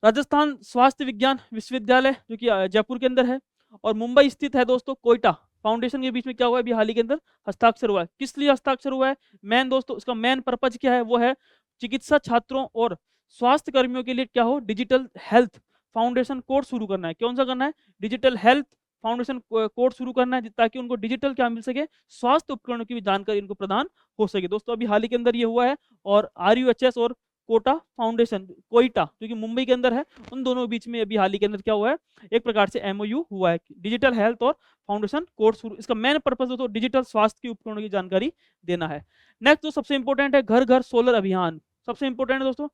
राजस्थान स्वास्थ्य विज्ञान विश्वविद्यालय जो कि जयपुर के अंदर है और मुंबई स्थित है दोस्तों कोयटा फाउंडेशन के बीच में क्या हुआ है, अभी हाल ही के अंदर हस्ताक्षर हुआ है। किस लिए हस्ताक्षर हुआ है, मेन दोस्तों इसका मेन पर्पज क्या है, वो है चिकित्सा छात्रों और स्वास्थ्य कर्मियों के लिए क्या हो, डिजिटल हेल्थ फाउंडेशन कोर्स शुरू करना है। कौन सा करना है, डिजिटल हेल्थ फाउंडेशन कोर्स शुरू करना है, ताकि उनको डिजिटल क्या मिल सके, स्वास्थ्य उपकरणों की भी जानकारी इनको प्रदान हो सके। दोस्तों अभी हाल ही के अंदर ये हुआ है और RUHS और कोटा फाउंडेशन कोयटा जो कि मुंबई के अंदर है, उन दोनों के बीच में अभी हाल ही के अंदर क्या हुआ है, एक प्रकार से MOU हुआ है, डिजिटल हेल्थ और फाउंडेशन कोर्स। इसका मेन पर्पस दोस्तों डिजिटल स्वास्थ्य के उपकरणों की जानकारी देना है। नेक्स्ट जो सबसे इंपॉर्टेंट है, घर घर सोलर अभियान। सबसे इंपॉर्टेंट है दोस्तों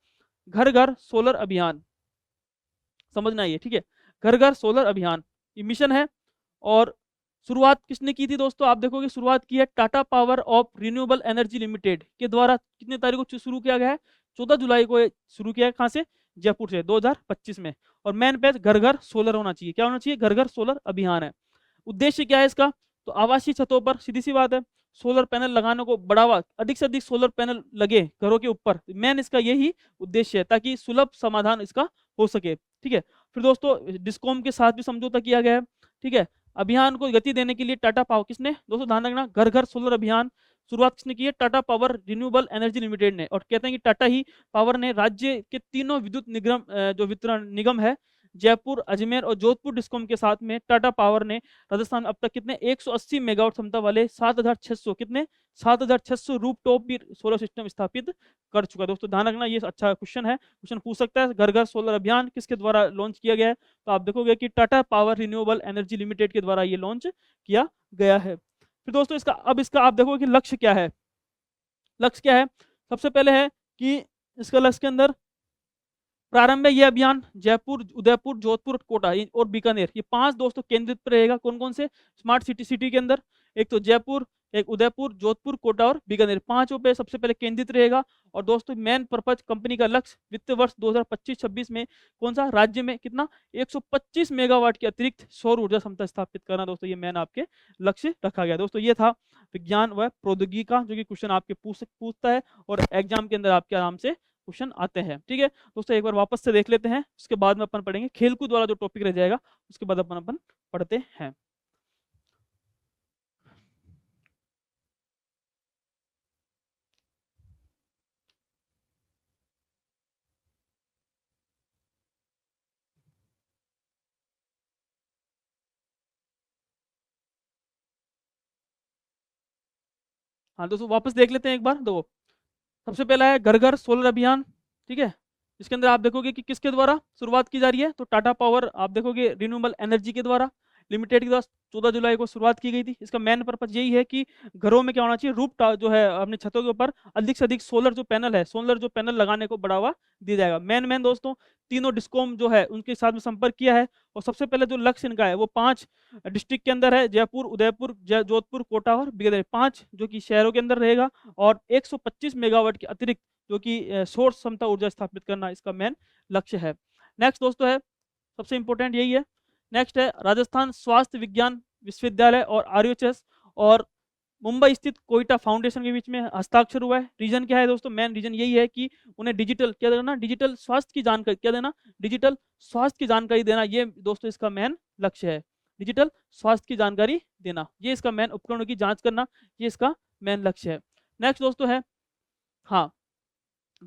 घर घर सोलर अभियान, समझना ये, ठीक है। घर घर सोलर अभियान ये मिशन है और शुरुआत किसने की थी दोस्तों, आप देखोगे शुरुआत की है Tata power of renewable energy limited के द्वारा। कितने तारीख को शुरू किया गया है, 14 जुलाई को शुरू किया है। कहाँ से, जयपुर से, 2025 में। और मेन पेज घर घर सोलर होना चाहिए। क्या होना चाहिए, घर घर सोलर अभियान है। उद्देश्य क्या है इसका, तो आवासीय छतों पर सीधी सी बात है सोलर पैनल लगाने को बढ़ावा, अधिक से अधिक सोलर पैनल लगे घरों के ऊपर। मेन इसका यही उद्देश्य है, ताकि सुलभ समाधान इसका हो सके, ठीक है। फिर दोस्तों डिस्कॉम के साथ भी समझौता किया गया है, ठीक है। अभियान को गति देने के लिए टाटा पावर, किसने दोस्तों ध्यान रखना, घर घर सोलर अभियान शुरुआत किसने की है, Tata power renewable energy limited ने। और कहते हैं कि टाटा ही पावर ने राज्य के तीनों विद्युत निगम जो वितरण निगम है जयपुर, अजमेर और जोधपुर डिस्कॉम के साथ में टाटा पावर ने राजस्थान अब तक कितने 180 मेगावाट क्षमता वाले 7600 कितने 7600 रूफटॉप भी सोलर सिस्टम स्थापित कर चुका है। दोस्तों ध्यान रखना, ये अच्छा क्वेश्चन है, क्वेश्चन पूछ सकता है। घर घर सोलर अभियान किसके द्वारा लॉन्च किया गया है, तो आप देखोगे कि Tata power renewable energy limited के द्वारा ये लॉन्च किया गया है। फिर दोस्तों इसका आप देखोगे कि लक्ष्य क्या है। लक्ष्य क्या है, सबसे पहले है कि इसका लक्ष्य के अंदर प्रारंभ में यह अभियान जयपुर, उदयपुर, जोधपुर, कोटा और बीकानेर, ये 5 दोस्तों केंद्रित पर रहेगा। कौन कौन से स्मार्ट सिटी के अंदर, एक तो जयपुर, एक उदयपुर, जोधपुर, कोटा और बीकानेर, 5 पे सबसे पहले केंद्रित रहेगा। और दोस्तों मेन पर्पज कंपनी का लक्ष्य वित्त वर्ष 2025-26 में कौन सा, राज्य में कितना 125 मेगावाट की अतिरिक्त सौर ऊर्जा क्षमता स्थापित करना। दोस्तों ये मेन आपके लक्ष्य रखा गया। दोस्तों ये था विज्ञान व प्रौद्योगिकी का, जो कि क्वेश्चन आपके पूछता है और एग्जाम के अंदर आपके आराम से क्वेश्चन आते हैं, ठीक है। दोस्तों एक बार वापस से देख लेते हैं, उसके बाद में अपन पढ़ेंगे खेलकूद वाला जो टॉपिक रह जाएगा, उसके बाद अपन पढ़ते हैं। हाँ दोस्तों वापस देख लेते हैं एक बार। दो सबसे पहला है घर घर सोलर अभियान, ठीक है। इसके अंदर आप देखोगे कि किसके द्वारा शुरुआत की जा रही है, तो टाटा पावर आप देखोगे रिन्यूएबल एनर्जी के द्वारा लिमिटेड के द्वारा 14 जुलाई को शुरुआत की गई थी। इसका मेन पर्पज यही है कि घरों में क्या होना चाहिए, रूफ जो है अपने छतों के ऊपर अधिक से अधिक सोलर जो पैनल है, सोलर जो पैनल लगाने को बढ़ावा दिया जाएगा। मेन दोस्तों तीनों डिस्कॉम जो है उनके साथ में संपर्क किया है और सबसे पहले जो लक्ष्य इनका है वो 5 डिस्ट्रिक्ट के अंदर है, जयपुर, उदयपुर, जोधपुर, कोटा और बीकानेर, 5 जो कि शहरों के अंदर रहेगा। और 125 मेगावाट की अतिरिक्त जो कि सोर्स क्षमता ऊर्जा स्थापित करना इसका मेन लक्ष्य है। नेक्स्ट दोस्तों है सबसे इंपॉर्टेंट यही है। नेक्स्ट है राजस्थान स्वास्थ्य विज्ञान विश्वविद्यालय और RUHS और मुंबई स्थित कोयटा फाउंडेशन के बीच में हस्ताक्षर हुआ है। रीजन क्या है दोस्तों, मेन रीजन यही है कि उन्हें डिजिटल क्या देना, डिजिटल स्वास्थ्य की जानकारी क्या देना, डिजिटल स्वास्थ्य की जानकारी देना। ये दोस्तों इसका मेन लक्ष्य है, डिजिटल स्वास्थ्य की जानकारी देना, ये इसका मेन उपकरणों की जांच करना, ये इसका मेन लक्ष्य है। नेक्स्ट दोस्तों है, हाँ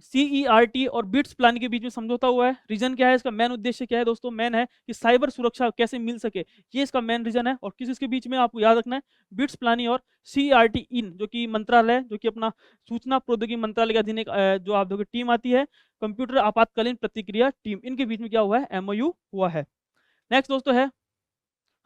CERT और बिट्स प्लान के बीच में समझौता हुआ है। रीजन क्या है इसका? मेन उद्देश्य क्या है दोस्तों? मेन है कि साइबर सुरक्षा कैसे मिल सके, ये इसका मेन रीजन है। और किस इसके बीच में आपको याद रखना है? बिट्स प्लानी और CERT इन, जो कि मंत्रालय, जो कि अपना सूचना प्रौद्योगिकी मंत्रालय के अधीन एक जो आप देखो टीम आती है, कंप्यूटर आपातकालीन प्रतिक्रिया टीम, इनके बीच में क्या हुआ है? MOU हुआ है। नेक्स्ट दोस्तों है,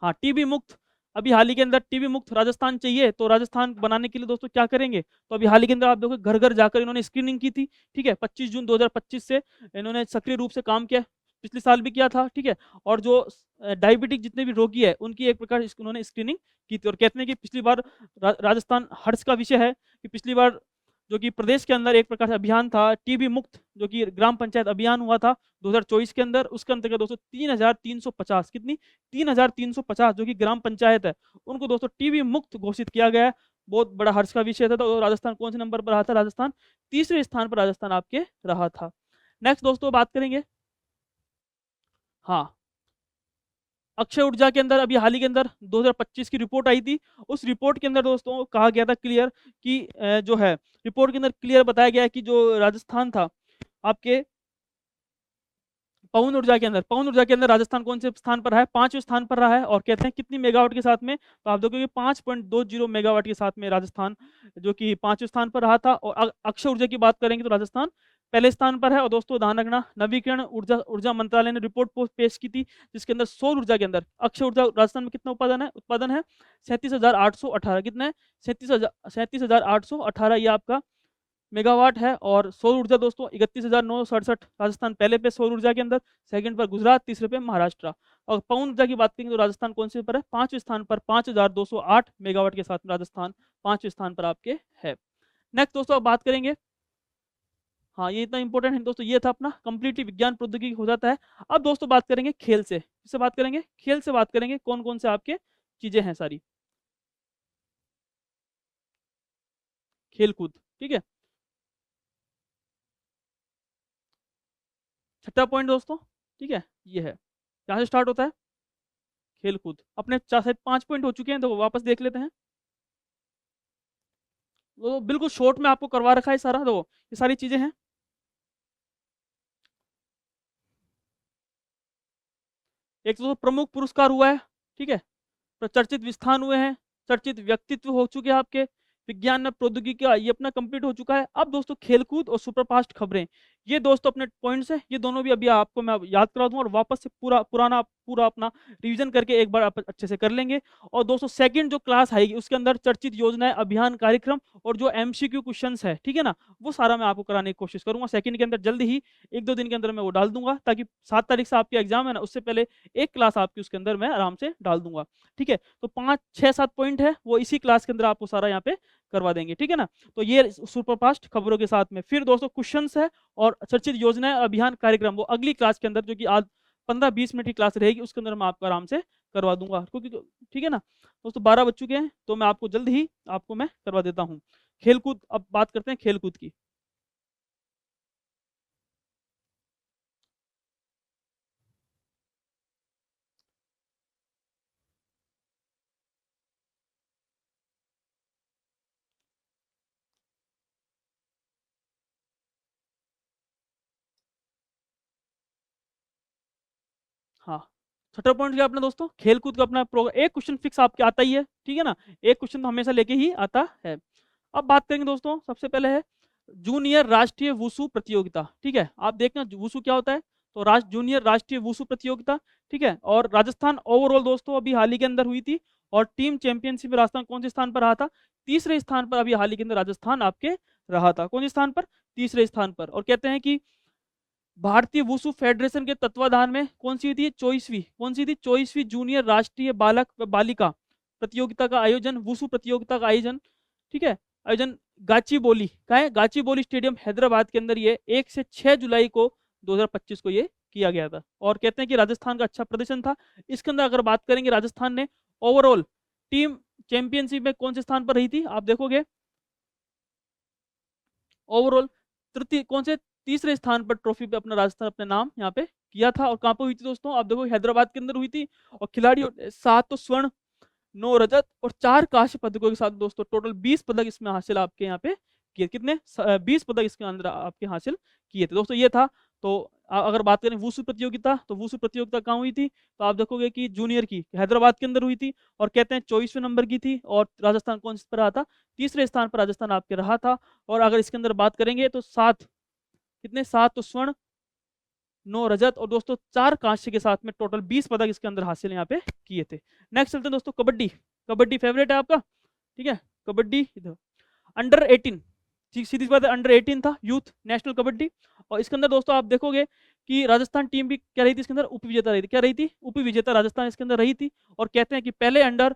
हाँ, टीबी मुक्त। अभी हाल ही के अंदर टीबी मुक्त राजस्थान चाहिए, तो राजस्थान बनाने के लिए दोस्तों क्या करेंगे? तो अभी हाल ही के अंदर आप देखो घर घर जाकर इन्होंने स्क्रीनिंग की थी, ठीक है। 25 जून 2025 से इन्होंने सक्रिय रूप से काम किया, पिछले साल भी किया था, ठीक है। और जो डायबिटिक जितने भी रोगी है उनकी एक प्रकार उन्होंने स्क्रीनिंग की थी। और कहते हैं कि पिछली बार राजस्थान हर्ष का विषय है कि पिछली बार जो कि प्रदेश के अंदर एक प्रकार से अभियान था टीबी मुक्त, जो कि ग्राम पंचायत अभियान हुआ था 2024 के अंदर, उसके अंतर्गत दोस्तों 3,350, कितनी? 3,350 जो कि ग्राम पंचायत है, उनको दोस्तों टीबी मुक्त घोषित किया गया है। बहुत बड़ा हर्ष का विषय था। तो राजस्थान कौन से नंबर पर रहा था? राजस्थान तीसरे स्थान पर राजस्थान आपके रहा था। नेक्स्ट दोस्तों बात करेंगे, हाँ, अक्षय ऊर्जा के अंदर अभी हाल ही के अंदर 2025 की रिपोर्ट आई थी। उस रिपोर्ट के अंदर दोस्तों कहा गया था क्लियर कि जो है रिपोर्ट के अंदर क्लियर बताया गया है कि जो राजस्थान था आपके पवन ऊर्जा के अंदर राजस्थान कौन से स्थान पर है? 5वें स्थान पर रहा है। और कहते हैं कितनी मेगावाट के साथ में? तो आप देखोगे 5.20 मेगावाट के साथ में राजस्थान जो कि 5वें स्थान पर रहा था। और अक्षय ऊर्जा की बात करेंगे तो राजस्थान पहले स्थान पर है। और दोस्तों ध्यान रखना, नवीकरण ऊर्जा मंत्रालय ने रिपोर्ट पेश की थी, जिसके अंदर सौर ऊर्जा के अंदर अक्षय ऊर्जा राजस्थान में कितना उत्पादन है 37,818, कितना है? 37,818 ये आपका मेगावाट है। और सौर ऊर्जा दोस्तों 31,967, राजस्थान पहले पे सौर ऊर्जा के अंदर, सेकंड पर गुजरात, तीसरे पे महाराष्ट्र। और पवन ऊर्जा की बात करेंगे तो राजस्थान कौन से पर है? 5वें स्थान पर, 5,208 मेगावाट के साथ राजस्थान 5वें स्थान पर आपके है। नेक्स्ट दोस्तों अब बात करेंगे, हाँ, ये इतना इंपॉर्टेंट है दोस्तों, ये था अपना कंप्लीटली विज्ञान प्रौद्योगिकी हो जाता है। अब दोस्तों बात करेंगे खेल से, किससे बात करेंगे? खेल से बात करेंगे, कौन कौन से आपके चीजें हैं सारी, खेल कूद, ठीक है। छठा पॉइंट दोस्तों, ठीक है, ये है, यहाँ से स्टार्ट होता है खेल कूद। अपने 4 से 5 पॉइंट हो चुके हैं, तो वापस देख लेते हैं। वो बिल्कुल शॉर्ट में आपको करवा रखा है सारा, तो ये सारी चीजें हैं। एक तो प्रमुख पुरस्कार हुआ है, ठीक है, तो चर्चित विस्थान हुए हैं, चर्चित व्यक्तित्व हो चुके हैं आपके, विज्ञान में प्रौद्योगिकी का ये अपना कंप्लीट हो चुका है। अब दोस्तों खेलकूद और सुपरफास्ट खबरें, ये दोस्तों अपने पॉइंट्स हैं, ये दोनों भी अभी आपको मैं याद करा दूंगा और वापस से पूरा अपना रिवीजन करके एक बार आप अच्छे से कर लेंगे। और दोस्तों सेकंड जो क्लास आएगी उसके अंदर चर्चित योजनाएं, अभियान, कार्यक्रम और जो MCQ क्वेश्चंस है, ठीक है ना, वो सारा मैं आपको कराने की कोशिश करूंगा सेकंड के अंदर। जल्दी ही 1-2 दिन के अंदर मैं वो डाल दूंगा, ताकि 7 तारीख से आपके एग्जाम है ना, उससे पहले एक क्लास आपकी उसके अंदर मैं आराम से डाल दूंगा, ठीक है। तो 5, 6, 7 पॉइंट है वो इसी क्लास के अंदर आपको सारा यहाँ पे करवा देंगे, ठीक है ना। तो ये सुपरफास्ट खबरों के साथ में फिर दोस्तों क्वेश्चंस है और चर्चित योजनाएं, अभियान, कार्यक्रम वो अगली क्लास के अंदर, जो कि आज 15-20 मिनट की क्लास रहेगी, उसके अंदर मैं आपको आराम से करवा दूंगा, क्योंकि ठीक है ना दोस्तों। 12 बज चुके हैं, तो मैं आपको जल्द ही आपको मैं करवा देता हूँ खेलकूद। अब बात करते हैं खेलकूद की। हाँ, छठा पॉइंट क्या अपना दोस्तों? खेलकूद का अपना प्रोग्राम, एक क्वेश्चन फिक्स आपके आता ही है, ठीक है ना, एक क्वेश्चन तो हमेशा लेके ही आता है। अब बात करेंगे दोस्तों, सबसे पहले है जूनियर राष्ट्रीय वुसु प्रतियोगिता, ठीक है। आप देखना वुसु क्या होता है, तो जूनियर राष्ट्रीय वुसु प्रतियोगिता, ठीक है। और राजस्थान ओवरऑल दोस्तों अभी हाल ही के अंदर हुई थी, और टीम चैंपियनशिप में राजस्थान कौन से स्थान पर रहा था? तीसरे स्थान पर अभी हाल ही के अंदर राजस्थान आपके रहा था। कौन से स्थान पर? तीसरे स्थान पर। और कहते हैं कि भारतीय वुसु फेडरेशन के तत्वाधान में कौन सी हुई थी? 24वीं जूनियर राष्ट्रीय बालक व बालिका प्रतियोगिता का आयोजन, वुसु प्रतियोगिता का आयोजन, ठीक है, आयोजन गाचीबोली का है, गाचीबोली स्टेडियम हैदराबाद के अंदर ये 1 से 6 जुलाई को 2025 को ये किया गया था। और कहते हैं कि राजस्थान का अच्छा प्रदर्शन था इसके अंदर। अगर बात करेंगे राजस्थान ने ओवरऑल टीम चैंपियनशिप में कौन से स्थान पर रही थी, आप देखोगे ओवरऑल तृतीय कौन से तीसरे स्थान पर ट्रॉफी पे अपना राजस्थान अपने नाम यहाँ पे किया था। और कहाँ पे हुई थी दोस्तों? आप देखो हैदराबाद के अंदर हुई थी। और खिलाड़ियों 7 तो स्वर्ण, 9 रजत और 4 कांस्य पदकों के साथ दोस्तों टोटल 20 पदक इसमें हासिल आपके यहाँ पे किए। कितने 20 पदक इसके अंदर आपके हासिल किए थे दोस्तों। ये था। तो अगर बात करें वुशु प्रतियोगिता, तो वुशु प्रतियोगिता कहाँ हुई थी, तो आप देखोगे कि जूनियर की हैदराबाद के अंदर हुई थी, और कहते हैं 24वें नंबर की थी, और राजस्थान कौन से पर रहा था, तीसरे स्थान पर राजस्थान आपके रहा था। और अगर इसके अंदर बात करेंगे तो 7, कितने 7 तो स्वर्ण, 9 रजत, और दोस्तों 4 कांस्य के साथ में टोटल 20 पदक इसके अंदर हासिल यहाँ पे किए थे। नेक्स्ट चलते हैं दोस्तों कबड्डी। कबड्डी फेवरेट है आपका, ठीक है। कबड्डी इधर अंडर 18, सीधी बात है, अंडर 18 था यूथ नेशनल कबड्डी। और इसके अंदर दोस्तों आप देखोगे कि राजस्थान टीम भी क्या रही थी इसके अंदर, उप विजेता रही थी। क्या रही थी, उप विजेता राजस्थान इसके अंदर रही थी। और कहते हैं कि पहले under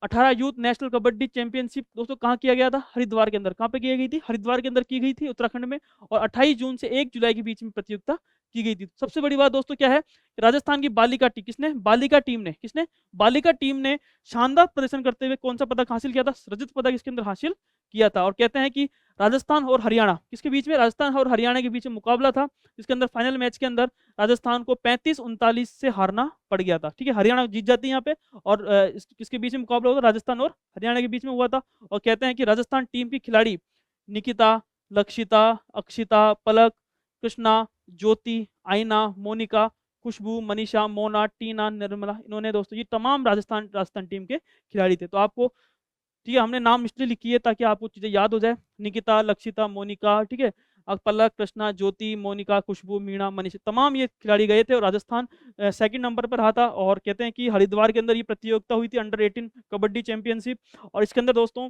18 youth national kabaddi championship दोस्तों कहाँ किया गया था, हरिद्वार के अंदर। कहाँ पे की गई थी, हरिद्वार के अंदर की गई थी, उत्तराखंड में। और 28 जून से 1 जुलाई के बीच में प्रतियोगिता की गई थी। सबसे बड़ी बात दोस्तों क्या है, राजस्थान की बालिका टीम, किसने बालिका टीम ने शानदार प्रदर्शन करते हुए कौन सा पदक हासिल किया था, रजत पदक इसके अंदर हासिल किया था। और कहते हैं कि राजस्थान और हरियाणा, किसके बीच में, राजस्थान और हरियाणा के बीच में मुकाबला था, जिसके अंदर फाइनल मैच के अंदर राजस्थान को 35-39 से हारना पड़ गया था, ठीक है। हरियाणा जीत जाती है यहाँ पे। और किसके बीच में मुकाबला हुआ था, राजस्थान और हरियाणा के बीच में हुआ था। और कहते हैं कि राजस्थान टीम की खिलाड़ी निकिता, लक्षिता, अक्षिता, पलक, कृष्णा, ज्योति, आईना, मोनिका, खुशबू, मनीषा, मोना, टीना, निर्मला, इन्होंने दोस्तों ये तमाम राजस्थान टीम के खिलाड़ी थे। तो आपको, ठीक है, हमने नाम इसलिए लिखी है ताकि आपको चीजें याद हो जाए। निकिता, लक्षिता, मोनिका, ठीक है, पलक, कृष्णा, ज्योति, मोनिका, खुशबू, मीणा, मनीषा, तमाम ये खिलाड़ी गए थे। और राजस्थान सेकंड नंबर पर रहा था। और कहते हैं कि हरिद्वार के अंदर ये प्रतियोगिता हुई थी, अंडर 18 कबड्डी चैंपियनशिप। और इसके अंदर दोस्तों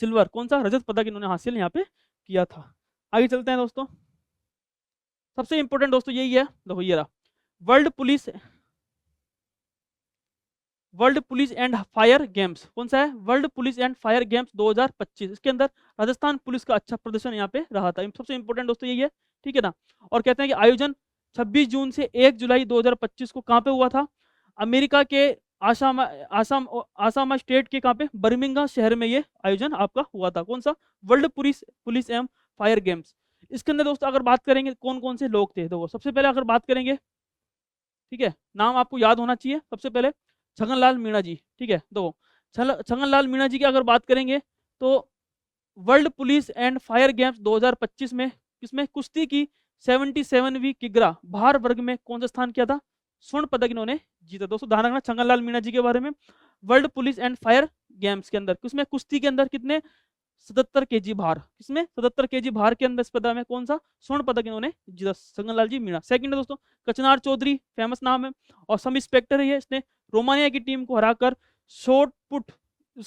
सिल्वर, कौन सा, रजत पदक इन्होंने हासिल यहाँ पे किया था। आगे चलते हैं दोस्तों। सबसे इंपॉर्टेंट दोस्तों यही है, देखो ये रहा, world police and fire games. कौन सा है, world police and fire games 2025। इसके अंदर राजस्थान पुलिस का अच्छा प्रदर्शन यहाँ पे रहा था। सबसे इंपॉर्टेंट दोस्तों यही है, ठीक है ना। और कहते हैं कि आयोजन 26 जून से 1 जुलाई 2025 को कहाँ पे हुआ था, अमेरिका के आसाम स्टेट के कहाँ पे, बर्मिंघम शहर में ये आयोजन आपका हुआ था। कौन सा, world police and fire games. इसके अंदर दोस्तों अगर बात करेंगे कौन कौन से लोग थे, तो सबसे पहले अगर बात करेंगे, ठीक है, नाम आपको याद होना चाहिए। सबसे पहले छगनलाल मीणा जी, ठीक है। तो छगनलाल मीणा जी की अगर बात करेंगे तो world police and fire games 2025 में किसमें, कुश्ती की 77वीं किग्रा भार वर्ग में कौन सा स्थान किया था, स्वर्ण पदक इन्होंने जीता। दोस्तों ध्यान रखना छगनलाल मीणा जी के बारे में। World police and fire games के अंदर किसमें, कुश्ती के अंदर कितने, 77 केजी भार, किसमें 77 केजी भार के अंदर स्पर्धा में कौन सा स्वर्ण पदक इन्होंने जीता, छगनलाल जी मीणा। सेकंड है दोस्तों कचनार चौधरी, फेमस नाम है और सब इंस्पेक्टर है ये। इसने रोमानिया की टीम को हराकर शॉर्ट पुट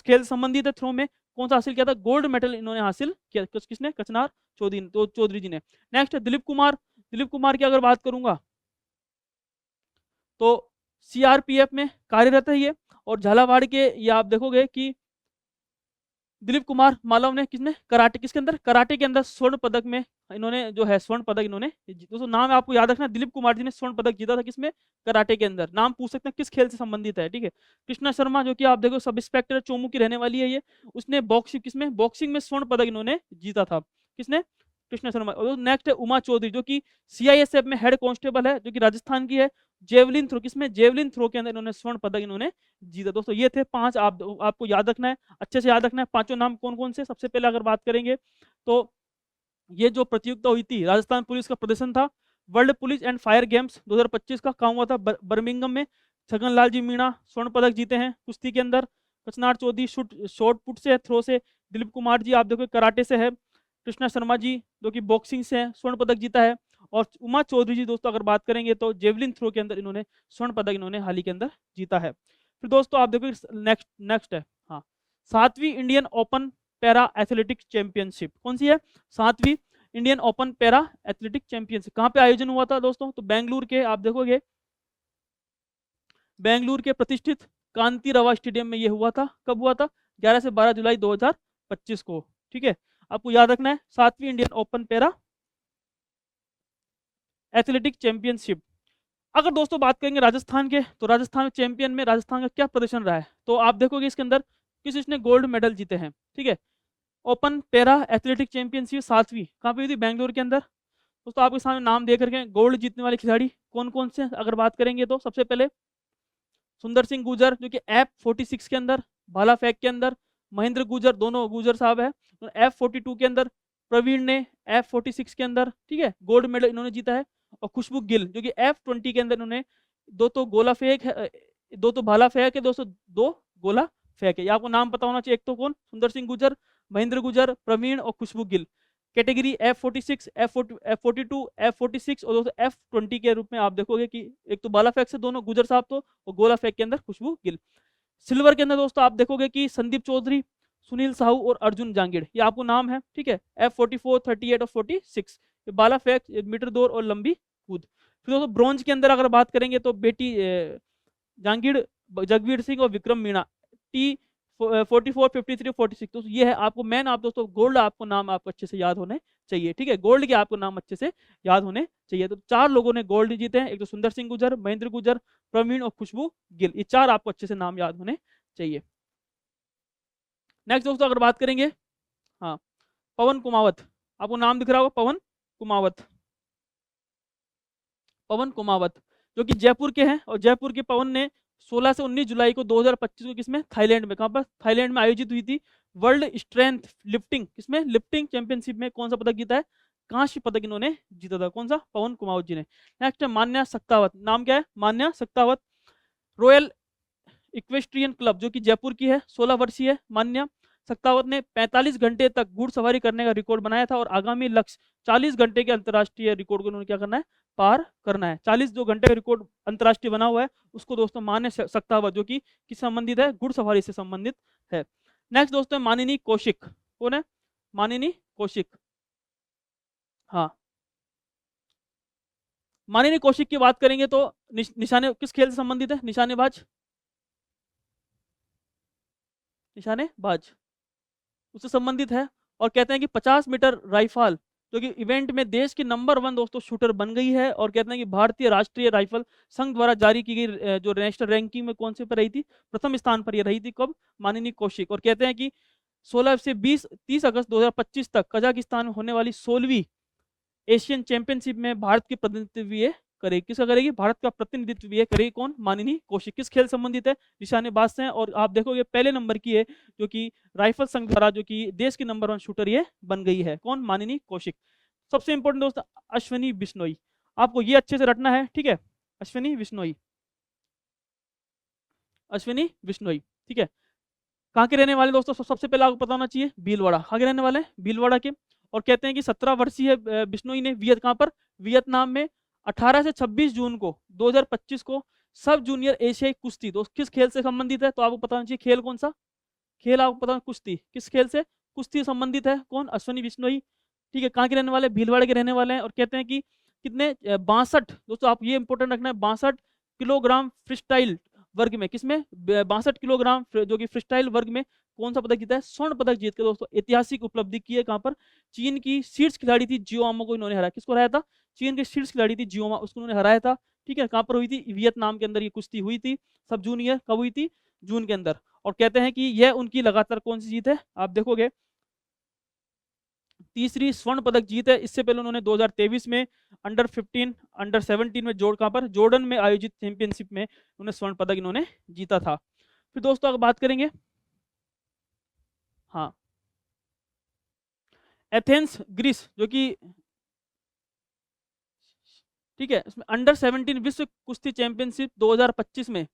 खेल संबंधित थ्रो में कौन सा हासिल किया था, गोल्ड मेडल इन्होंने हासिल किया। किसने, कचनार चौधरी जी ने। नेक्स्ट है दिलीप कुमार की अगर बात करूंगा तो सीआरपीएफ में कार्यरत है ये। और झालावाड़ के ये आप देखोगे कि दिलीप कुमार मालव ने किसने, कराटे, किसके अंदर, कराटे के अंदर स्वर्ण पदक में इन्होंने जो है स्वर्ण पदक इन्होंने, दोस्तों नाम आपको याद रखना, दिलीप कुमार जी ने स्वर्ण पदक जीता था किसमें, कराटे के अंदर। नाम पूछ सकते हैं किस खेल से संबंधित है, ठीक है। कृष्णा शर्मा जो कि आप देखो सब इंस्पेक्टर चोमू की रहने वाली है ये, उसने बॉक्सिंग में स्वर्ण पदक इन्होंने जीता था। किसने, कृष्णा शर्मा। और नेक्स्ट है उमा चौधरी जो कि सीआईएसएफ में हेड कांस्टेबल है, जो कि राजस्थान की है। जेवलिन थ्रो, किसमें, जेवलिन थ्रो के अंदर इन्होंने स्वर्ण पदक इन्होंने जीता। दोस्तों ये थे 5, आपको याद रखना है, अच्छे से याद रखना है। पांचों नाम कौन कौन से, सबसे पहले अगर बात करेंगे तो ये जो प्रतियोगिता हुई थी राजस्थान पुलिस का प्रदर्शन था, world police and fire games 2025 का काम हुआ था बर्मिंघम में। छगनलाल जी मीणा स्वर्ण पदक जीते हैं कुश्ती के अंदर। कचनार चौधरी शॉर्ट पुट से, थ्रो से। दिलीप कुमार जी आप देखो कराटे से है। कृष्णा शर्मा जी जो कि बॉक्सिंग से है, स्वर्ण पदक जीता है। और उमा चौधरी जी दोस्तों अगर बात करेंगे तो जेवलिन थ्रो के अंदर इन्होंने स्वर्ण पदक इन्होंने हाल ही के अंदर जीता है। फिर दोस्तों आप देखो नेक्स्ट है, हाँ, 7वीं Indian open para athletics championship. कौन सी है, 7वीं Indian open para athletic championship. कहाँ पे आयोजन हुआ था दोस्तों, तो बेंगलुरु के, आप देखोगे बेंगलुरु के प्रतिष्ठित कांति रवा स्टेडियम में ये हुआ था। कब हुआ था, 11 से 12 जुलाई 2025 को, ठीक है। आपको याद रखना है 7वीं Indian open para athletic championship. अगर दोस्तों बात करेंगे राजस्थान के, तो राजस्थान चैंपियन में राजस्थान का क्या प्रदर्शन रहा है, तो आप देखोगे इसके अंदर किसने गोल्ड मेडल जीते हैं, ठीक है। ओपन पैरा एथलेटिक चैंपियनशिप 7वीं कहाँ पे हुई थी, बेंगलुरु के अंदर। दोस्तों आपके सामने नाम दे करके गोल्ड जीतने वाले खिलाड़ी कौन कौन से अगर बात करेंगे तो सबसे पहले सुंदर सिंह गुर्जर जो कि F46 के अंदर, भाला फेंक के अंदर, महेंद्र गुजर, दोनों गुजर साहब है। F42 के अंदर प्रवीण ने, F46 के अंदर, ठीक है, गोल्ड मेडल इन्होंने जीता है। और खुशबू गिल जो कि F20 के अंदर इन्होंने दो तो गोला फेंक है, दो तो भाला फेंक है, 202 गोला फेंक है। ये आपको नाम पता होना चाहिए। एक तो कौन, सुंदर सिंह गुजर, महेंद्र गुजर, प्रवीण और खुशबू Gill. Category F46, F42, F46 और दोस्तों F20 के रूप में आप देखोगे कि एक तो भाला फेंक से दोनों गुजर साहब तो, और गोला फेंक के अंदर खुशबू गिल। सिल्वर के अंदर दोस्तों आप देखोगे कि संदीप चौधरी, सुनील साहू और अर्जुन जांगिड़, ये आपको नाम है, ठीक है। F44, 38 और 46 ये भाला फेंक, मीटर दौड़ और लंबी कूद। फिर दोस्तों ब्रॉन्ज के अंदर अगर बात करेंगे तो बेटी जांगिड़, जगवीर सिंह और विक्रम मीणा, T44, 53, 46। तो ये है आपको मैन, आप दोस्तों गोल्ड आपको नाम आपको अच्छे से याद होने चाहिए, ठीक है, गोल्ड के आपको नाम अच्छे से याद होने चाहिए। तो 4 लोगों ने गोल्ड जीते हैं, एक तो सुंदर सिंह गुजर, महेंद्र गुजर, प्रवीण और खुशबू गिल, ये 4 आपको अच्छे से नाम याद होने चाहिए। नेक्स्ट दोस्तों अगर बात करेंगे, हाँ, पवन कुमावत, आपको नाम दिख रहा होगा, पवन कुमावत, पवन कुमावत जो कि जयपुर के हैं। और जयपुर के पवन ने 16 से 19 जुलाई को 2025 को किसमें, थाईलैंड में, कहाँ पर, थाईलैंड में आयोजित हुई थी वर्ल्ड स्ट्रेंथ लिफ्टिंग, किसमें, लिफ्टिंग चैंपियनशिप में कौन सा पदक जीता है, कांस्य पदक इन्होंने जीता था। कौन सा, पवन कुमावत जी ने। नेक्स्ट है मान्या सक्तावत, नाम क्या है, मान्या सक्तावत, रॉयल इक्वेस्ट्रियन क्लब जो कि जयपुर की है, 16 वर्षीय मान्या सक्तावत ने 45 घंटे तक घुड़सवारी करने का रिकॉर्ड बनाया था और आगामी लक्ष्य 40 घंटे के अंतर्राष्ट्रीय रिकॉर्ड को उन्होंने क्या करना है, पार करना है। 40 जो घंटे का रिकॉर्ड अंतर्राष्ट्रीय बना हुआ है उसको दोस्तों मान्य सक्तावत जो कि किस संबंधित है, घुड़सवारी से संबंधित है। नेक्स्ट दोस्तों मानिनी कौशिक, कौन है, मानिनी कौशिक, हाँ, मानिनी कौशिक की बात करेंगे तो निशाने किस खेल से संबंधित है, निशानेबाज, निशानेबाज उससे संबंधित है। और कहते हैं कि 50 मीटर राइफल जो कि इवेंट में देश की नंबर 1 दोस्तों शूटर बन गई है। और कहते हैं कि भारतीय राष्ट्रीय राइफल संघ द्वारा जारी की गई जो नेशनल रैंकिंग में कौन से पर रही थी, प्रथम स्थान पर ये रही थी, कब, मानिनी कौशिक। और कहते हैं कि 16 से 30 अगस्त 2025 तक कजाकिस्तान में होने वाली 16वीं एशियन चैंपियनशिप में भारत की प्रतिनिधित्व ये करेगी, किसका करेगी, भारत का प्रतिनिधित्व ये करेगी, कौन, मानिनी कौशिक। किस खेल संबंधित है, निशानेबाज से हैं। और आप देखोगे पहले नंबर की है जो कि राइफल संघ द्वारा जो कि देश की नंबर 1 शूटर ये बन गई है, कौन, मानिनी कौशिक। सबसे इंपॉर्टेंट दोस्त अश्विनी बिश्नोई, आपको ये अच्छे से रटना है, ठीक है, अश्विनी बिश्नोई, अश्विनी बिश्नोई, ठीक है। कहाँ के रहने वाले दोस्तों, सबसे पहले आपको पता होना चाहिए, भीलवाड़ा, कहाँ के रहने वाले, भीलवाड़ा के। और कहते हैं कि 17 वर्षीय बिश्नोई ने कहाँ पर, वियतनाम में 18 से 26 जून को 2025 को सब जूनियर एशियाई कुश्ती, दोस्त किस खेल से संबंधित है, तो आपको पता होना चाहिए खेल कौन सा, खेल आपको पता, कुश्ती, किस खेल से, कुश्ती संबंधित है, कौन, अश्विनी बिश्नोई, ठीक है। कहाँ के रहने वाले, भीलवाड़ा के रहने वाले हैं। और कहते हैं कि कितने 62 दोस्तों, आप ये इंपॉर्टेंट रखना है, 62 किलोग्राम फ्रीस्टाइल वर्ग में, किसमें, 62 किलोग्राम जो कि फ्रीस्टाइल वर्ग में कौन सा पदक जीता है, स्वर्ण पदक जीत के दोस्तों ऐतिहासिक उपलब्धि की है। कहाँ पर, चीन की शीर्ष खिलाड़ी थी जियोमा को इन्होंने हराया, किसको हराया था, चीन की शीर्ष खिलाड़ी थी जियोमा, उसको उन्होंने हराया था, ठीक है। कहाँ पर हुई थी, वियतनाम के अंदर ये कुश्ती हुई थी, सब जूनियर, कब हुई थी, जून के अंदर। और कहते हैं कि यह उनकी लगातार कौन सी जीत है, आप देखोगे तीसरी स्वर्ण पदक जीत है। इससे पहले उन्होंने 2023 में अंडर 15, अंडर 17 में कहाँ पर, जॉर्डन में आयोजित चैंपियनशिप में उन्हें स्वर्ण पदक इन्होंने जीता था। फिर दोस्तों अगर बात करेंगे, हाँ, एथेंस ग्रीस जो कि, ठीक है, इसमें अंडर 17 विश्व कुश्ती चैंपियनशिप 2025 में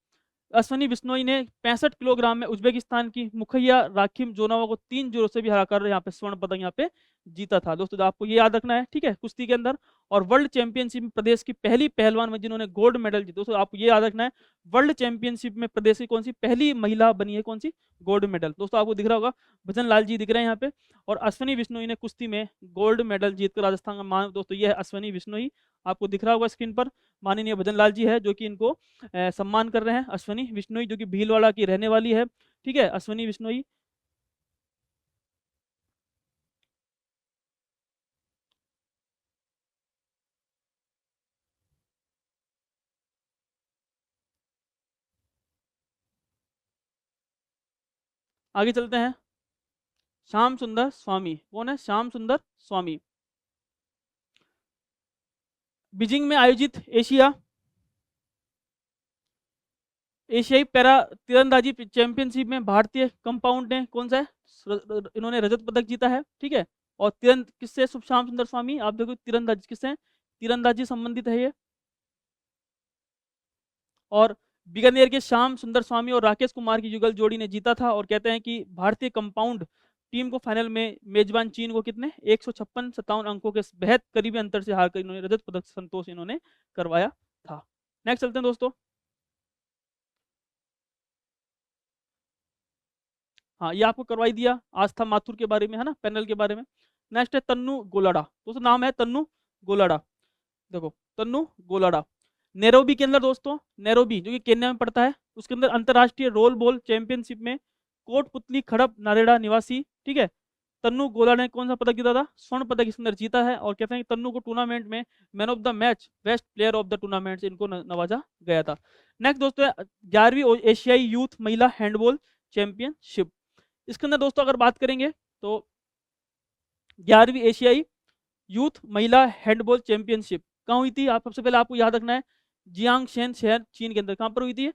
अश्विनी बिश्नोई ने 65 किलोग्राम में उज्बेकिस्तान की मुखैया राखिम जोनोवा को 3-0 से भी हराकर यहाँ पे स्वर्ण पदक यहाँ पे जीता था। दोस्तों आपको ये याद रखना है, ठीक है, कुश्ती के अंदर। और वर्ल्ड चैंपियनशिप में प्रदेश की पहली पहलवान में जिन्होंने गोल्ड मेडल जीता, दोस्तों आपको ये याद रखना है, वर्ल्ड चैंपियनशिप में प्रदेश की कौन सी पहली महिला बनी है, कौन सी, गोल्ड मेडल। दोस्तों आपको दिख रहा होगा भजन लाल जी दिख रहे हैं यहाँ पे। और अश्विनी बिश्नोई ने कुश्ती में गोल्ड मेडल जीतकर राजस्थान का मान, दोस्तों ये है अश्विनी बिश्नोई, आपको दिख रहा होगा स्क्रीन पर, माननीय भजन लाल जी है जो कि इनको सम्मान कर रहे हैं, अश्विनी बिश्नोई जो कि भीलवाड़ा की रहने वाली है, ठीक है, अश्विनी बिश्नोई। आगे चलते हैं, श्याम सुंदर स्वामी, कौन है, श्याम सुंदर स्वामी, बीजिंग में आयोजित एशिया एशियाई पैरा तीरंदाजी चैंपियनशिप में भारतीय कंपाउंड ने कौन सा है, इन्होंने रजत पदक जीता है, ठीक है। और किससे, शुभ श्याम सुंदर स्वामी, आप देखो तीरंदाजी किससे, तीरंदाजी संबंधित है ये। और बीकानेर के श्याम सुंदर स्वामी और राकेश कुमार की युगल जोड़ी ने जीता था। और कहते हैं कि भारतीय कंपाउंड टीम को फाइनल में मेजबान चीन को कितने 156-57 अंकों के बेहद करीबी अंतर से हारकर इन्होंने रजत पदक संतोष इन्होंने करवाया था। नेक्स्ट चलते हैं दोस्तों। हाँ, ये आपको करवाई दिया आस्था माथुर के बारे में, है ना, पैनल के बारे में। नेक्स्ट है तन्नू गोलाडा, दोस्तों नाम है तन्नू गोलाडा। देखो तन्नू गोलाडा नैरोबी के अंदर, दोस्तों नैरोबी जो कि केन्या में पड़ता है, उसके अंदर अंतरराष्ट्रीय रोल बॉल चैंपियनशिप में कोटपुतली खड़प नारेड़ा निवासी, ठीक है, तन्नू गोलाडा ने कौन सा पदक जीता था, स्वर्ण पदक इसके अंदर जीता है। और कहते हैं कि तन्नू को टूर्नामेंट में man of the match, best player of the tournament से इनको नवाजा गया था। नेक्स्ट दोस्तों 11वीं एशियाई यूथ महिला हैंडबॉल चैंपियनशिप, इसके अंदर दोस्तों अगर बात करेंगे तो 11वीं एशियाई यूथ महिला हैंडबॉल चैंपियनशिप कहाँ हुई थी, आप सबसे पहले आपको याद रखना है जियांग शेन शहर चीन के अंदर। कहाँ पर हुई थी,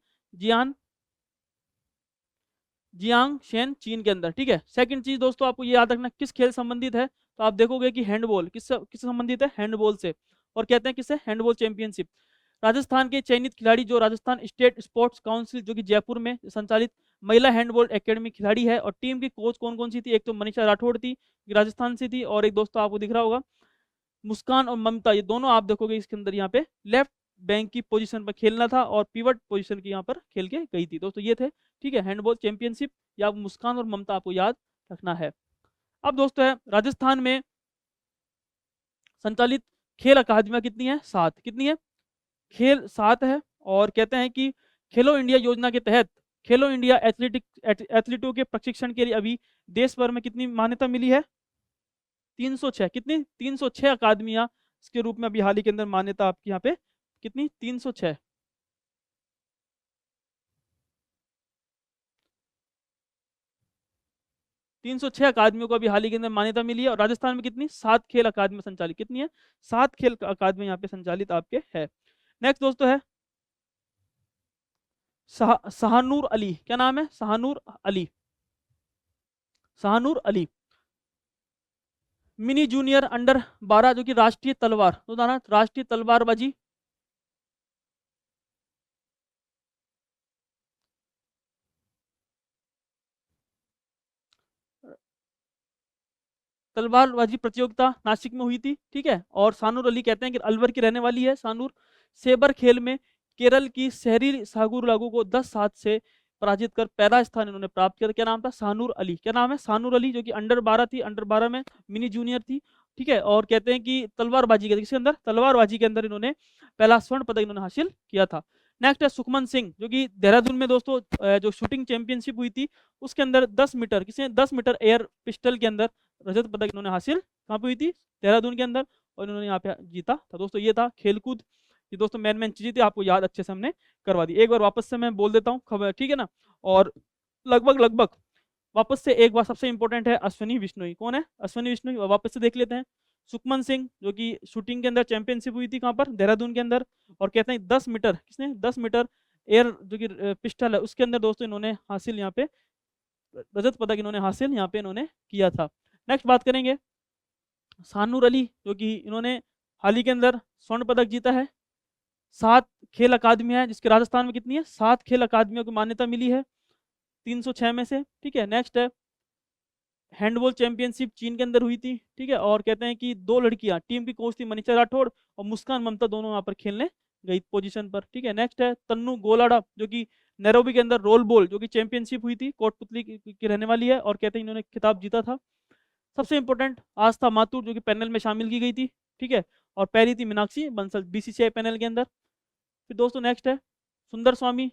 जियांग शेन चीन के अंदर, ठीक है। सेकंड चीज दोस्तों आपको ये याद रखना किस खेल संबंधित है, तो आप देखोगे कि हैंडबॉल किससे संबंधित है, हैंडबॉल से। और कहते हैं किससे, हैंडबॉल चैंपियनशिप। राजस्थान के चयनित खिलाड़ी जो राजस्थान स्टेट स्पोर्ट्स काउंसिल जो कि जयपुर में संचालित महिला हैंडबॉल एकेडमी खिलाड़ी है। और टीम की कोच कौन कौन सी थी, एक तो मनीषा राठौड़ थी राजस्थान से थी, और एक दोस्तों आपको दिख रहा होगा मुस्कान और ममता, ये दोनों आप देखोगे इसके अंदर यहाँ पे लेफ्ट बैंक की पोजीशन पर खेलना था और पिवट पोजीशन की यहाँ पर खेल के गई थी दोस्तों, ये थे, ठीक है, हैंडबॉल चैंपियनशिप। या मुस्कान और ममता आपको याद रखना है। अब दोस्तों है राजस्थान में संचालित खेल अकादमियां कितनी है, 7, कितनी है, खेल 7 है। और कहते हैं कि खेलो इंडिया योजना के तहत खेलो इंडिया एथलीटों के प्रशिक्षण के लिए अभी देश भर में कितनी मान्यता मिली है, 306, कितनी 306 अकादमियां इसके रूप में अभी हाल ही के अंदर मान्यता आपकी यहाँ पे कितनी 306, 306 अकादमियों को अभी हाल ही के अंदर मान्यता मिली है। और राजस्थान में कितनी 7 खेल अकादमी संचालित, कितनी है 7 खेल अकादमी यहाँ पे संचालित आपके है। नेक्स्ट दोस्तों है शाहनूर अली, क्या नाम है, Shahnoor Ali, Shahnoor Ali mini junior under 12 जो कि राष्ट्रीय तलवार, तो ना राष्ट्रीय तलवारबाजी तलवारबाजी प्रतियोगिता नासिक में हुई थी, ठीक है। और सानूर अली कहते हैं कि अलवर की रहने वाली है सानूर, सेबर खेल में केरल की शहरी सागुर लागू को 10-7 से पराजित कर पहला स्थान इन्होंने प्राप्त किया। क्या नाम था, सानूर अली, क्या नाम है, सानूर अली, जो कि अंडर 12 थी, अंडर 12 में मिनी जूनियर थी, ठीक है। और कहते हैं कि तलवारबाजी के किसके अंदर, तलवारबाजी के अंदर इन्होंने पहला स्वर्ण पदक इन्होंने हासिल किया था। नेक्स्ट है सुखमन सिंह, जो कि देहरादून में दोस्तों जो शूटिंग चैंपियनशिप हुई थी उसके अंदर 10 मीटर, किसी 10 मीटर एयर पिस्टल के अंदर रजत पदक इन्होंने हासिल कहाँ पे हुई थी, देहरादून के अंदर, और इन्होंने यहाँ पे जीता था दोस्तों। ये था खेलकूद, ये दोस्तों मेन चीजें थी, आपको याद अच्छे से हमने करवा दी। एक बार वापस से मैं बोल देता हूँ खबर, ठीक है ना। और लगभग लगभग वापस से एक बार सबसे इंपॉर्टेंट है अश्विनी विश्नोई, कौन है, अश्विनी विश्नोई, वापस से देख लेते हैं। सुखमन सिंह जो कि शूटिंग के अंदर चैंपियनशिप हुई थी कहाँ पर, देहरादून के अंदर। और कहते हैं 10 मीटर, किसने 10 मीटर एयर जो कि पिस्टल है उसके अंदर दोस्तों इन्होंने हासिल यहाँ पे रजत पदक इन्होंने हासिल यहाँ पे इन्होंने किया था। नेक्स्ट बात करेंगे सानूर अली, जो कि इन्होंने हाल ही के अंदर स्वर्ण पदक जीता है। 7 खेल अकादमियां हैं, जिसके राजस्थान में कितनी है, 7 खेल अकादमियों को मान्यता मिली है 306 में से, ठीक है। नेक्स्ट है हैंडबॉल चैंपियनशिप चीन के अंदर हुई थी, ठीक है। और कहते हैं कि 2 लड़कियां टीम की कोच थी मनीषा राठौड़ और मुस्कान ममता, दोनों वहां पर खेलने गई पोजीशन पर, ठीक है। नेक्स्ट है तन्नू गोलाडा, जो कि नैरोबी के अंदर रोल बॉल जो कि चैंपियनशिप हुई थी, कोटपुतली की रहने वाली है। और कहते हैं इन्होंने खिताब जीता था। सबसे इंपॉर्टेंट आस्था माथुर, जो कि पैनल में शामिल की गई थी, ठीक है। और पहली थी मीनाक्षी बंसल बीसीसीआई पैनल के अंदर। फिर दोस्तों नेक्स्ट है सुंदर स्वामी,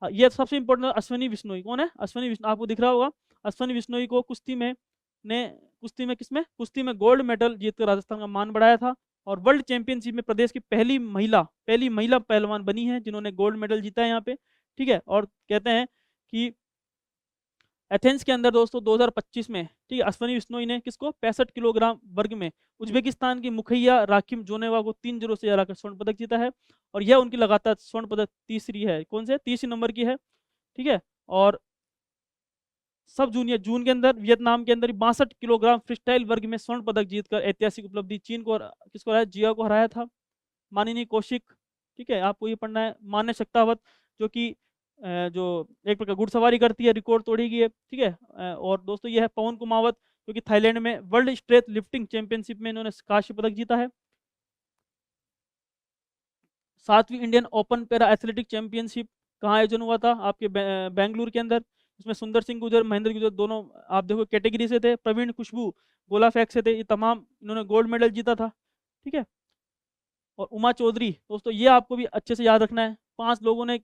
ये सबसे इंपॉर्टेंट अश्विनी विश्नोई, कौन है, अश्विनी विष्णु, आपको दिख रहा होगा अश्विनी विश्नोई को कुश्ती में ने किसमें कुश्ती में गोल्ड मेडल जीतकर राजस्थान का मान बढ़ाया था। और वर्ल्ड चैंपियनशिप में प्रदेश की पहली महिला पहलवान बनी है जिन्होंने गोल्ड मेडल जीता है यहाँ पे, ठीक है। और कहते हैं कि एथेंस के अंदर दोस्तों 2025 में, ठीक है, अश्विनी बिश्नोई ने किसको 65 किलोग्राम वर्ग में उज्बेकिस्तान की मुखैया राखिम जोनेवा को 3-0 से हराकर स्वर्ण पदक जीता है। और यह उनकी लगातार स्वर्ण पदक तीसरी है, कौन से तीसरी नंबर की है, ठीक है। और सब जूनियर जून के अंदर वियतनाम के अंदर 62 किलोग्राम फ्रीस्टाइल वर्ग में स्वर्ण पदक जीतकर ऐतिहासिक उपलब्धि चीन को किसको हराया, जिया को हराया था। माननीय कौशिक, ठीक है, आपको ये पढ़ना है। मान्य शक्तावत जो कि जो एक प्रकार घुड़सवारी करती है, रिकॉर्ड तोड़ी गई है, ठीक है। और दोस्तों ये है पवन कुमावत जो कि थाईलैंड में वर्ल्ड स्ट्रेथ लिफ्टिंग चैंपियनशिप में इन्होंने कांस्य पदक जीता है। 7वीं Indian open para athletic championship कहाँ आयोजन हुआ था, आपके बेंगलुरु के अंदर। इसमें सुंदर सिंह गुजर, महेंद्र गुजर दोनों आप देखो कैटेगरी से थे। प्रवीण खुशबू गोला फेंक से थे। ये तमाम इन्होंने गोल्ड मेडल जीता था, ठीक है। और उमा चौधरी दोस्तों, ये आपको भी अच्छे से याद रखना है, 5 लोगों ने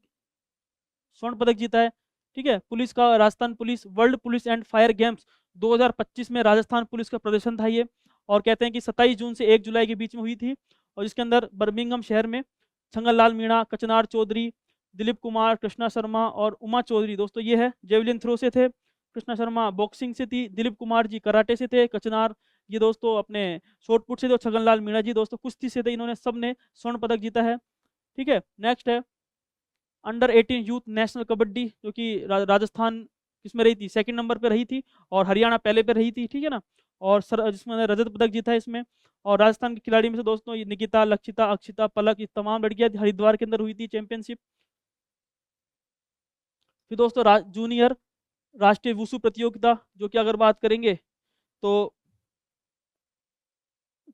स्वर्ण पदक जीता है, ठीक है। पुलिस का Rajasthan police world police and fire games 2025 में राजस्थान पुलिस का प्रदर्शन था ये। और कहते हैं कि 27 जून से 1 जुलाई के बीच में हुई थी। और जिसके अंदर बर्मिंघम शहर में छंगनलाल मीणा, कचनार चौधरी, दिलीप कुमार, कृष्णा शर्मा और उमा चौधरी दोस्तों ये है जेवलिन थ्रो से थे। कृष्णा शर्मा बॉक्सिंग से थी, दिलीप कुमार जी कराटे से थे, कचनार ये दोस्तों अपने शॉर्टपुट से थे, छगनलाल मीणा जी दोस्तों कुश्ती से थे। इन्होंने सब ने स्वर्ण पदक जीता है, ठीक है। नेक्स्ट है अंडर 18 यूथ नेशनल कबड्डी जो कि राजस्थान किसमें रही थी, सेकंड नंबर पे रही थी और हरियाणा पहले पे रही थी, ठीक है ना। और सर जिसमें रजत पदक जीता है इसमें। और राजस्थान के खिलाड़ी में से दोस्तों ये निकिता, लक्षिता, अक्षिता, पलक, ये तमाम लड़कियां हरिद्वार के अंदर हुई थी चैंपियनशिप। फिर दोस्तों जूनियर राष्ट्रीय वुशु प्रतियोगिता जो कि अगर बात करेंगे तो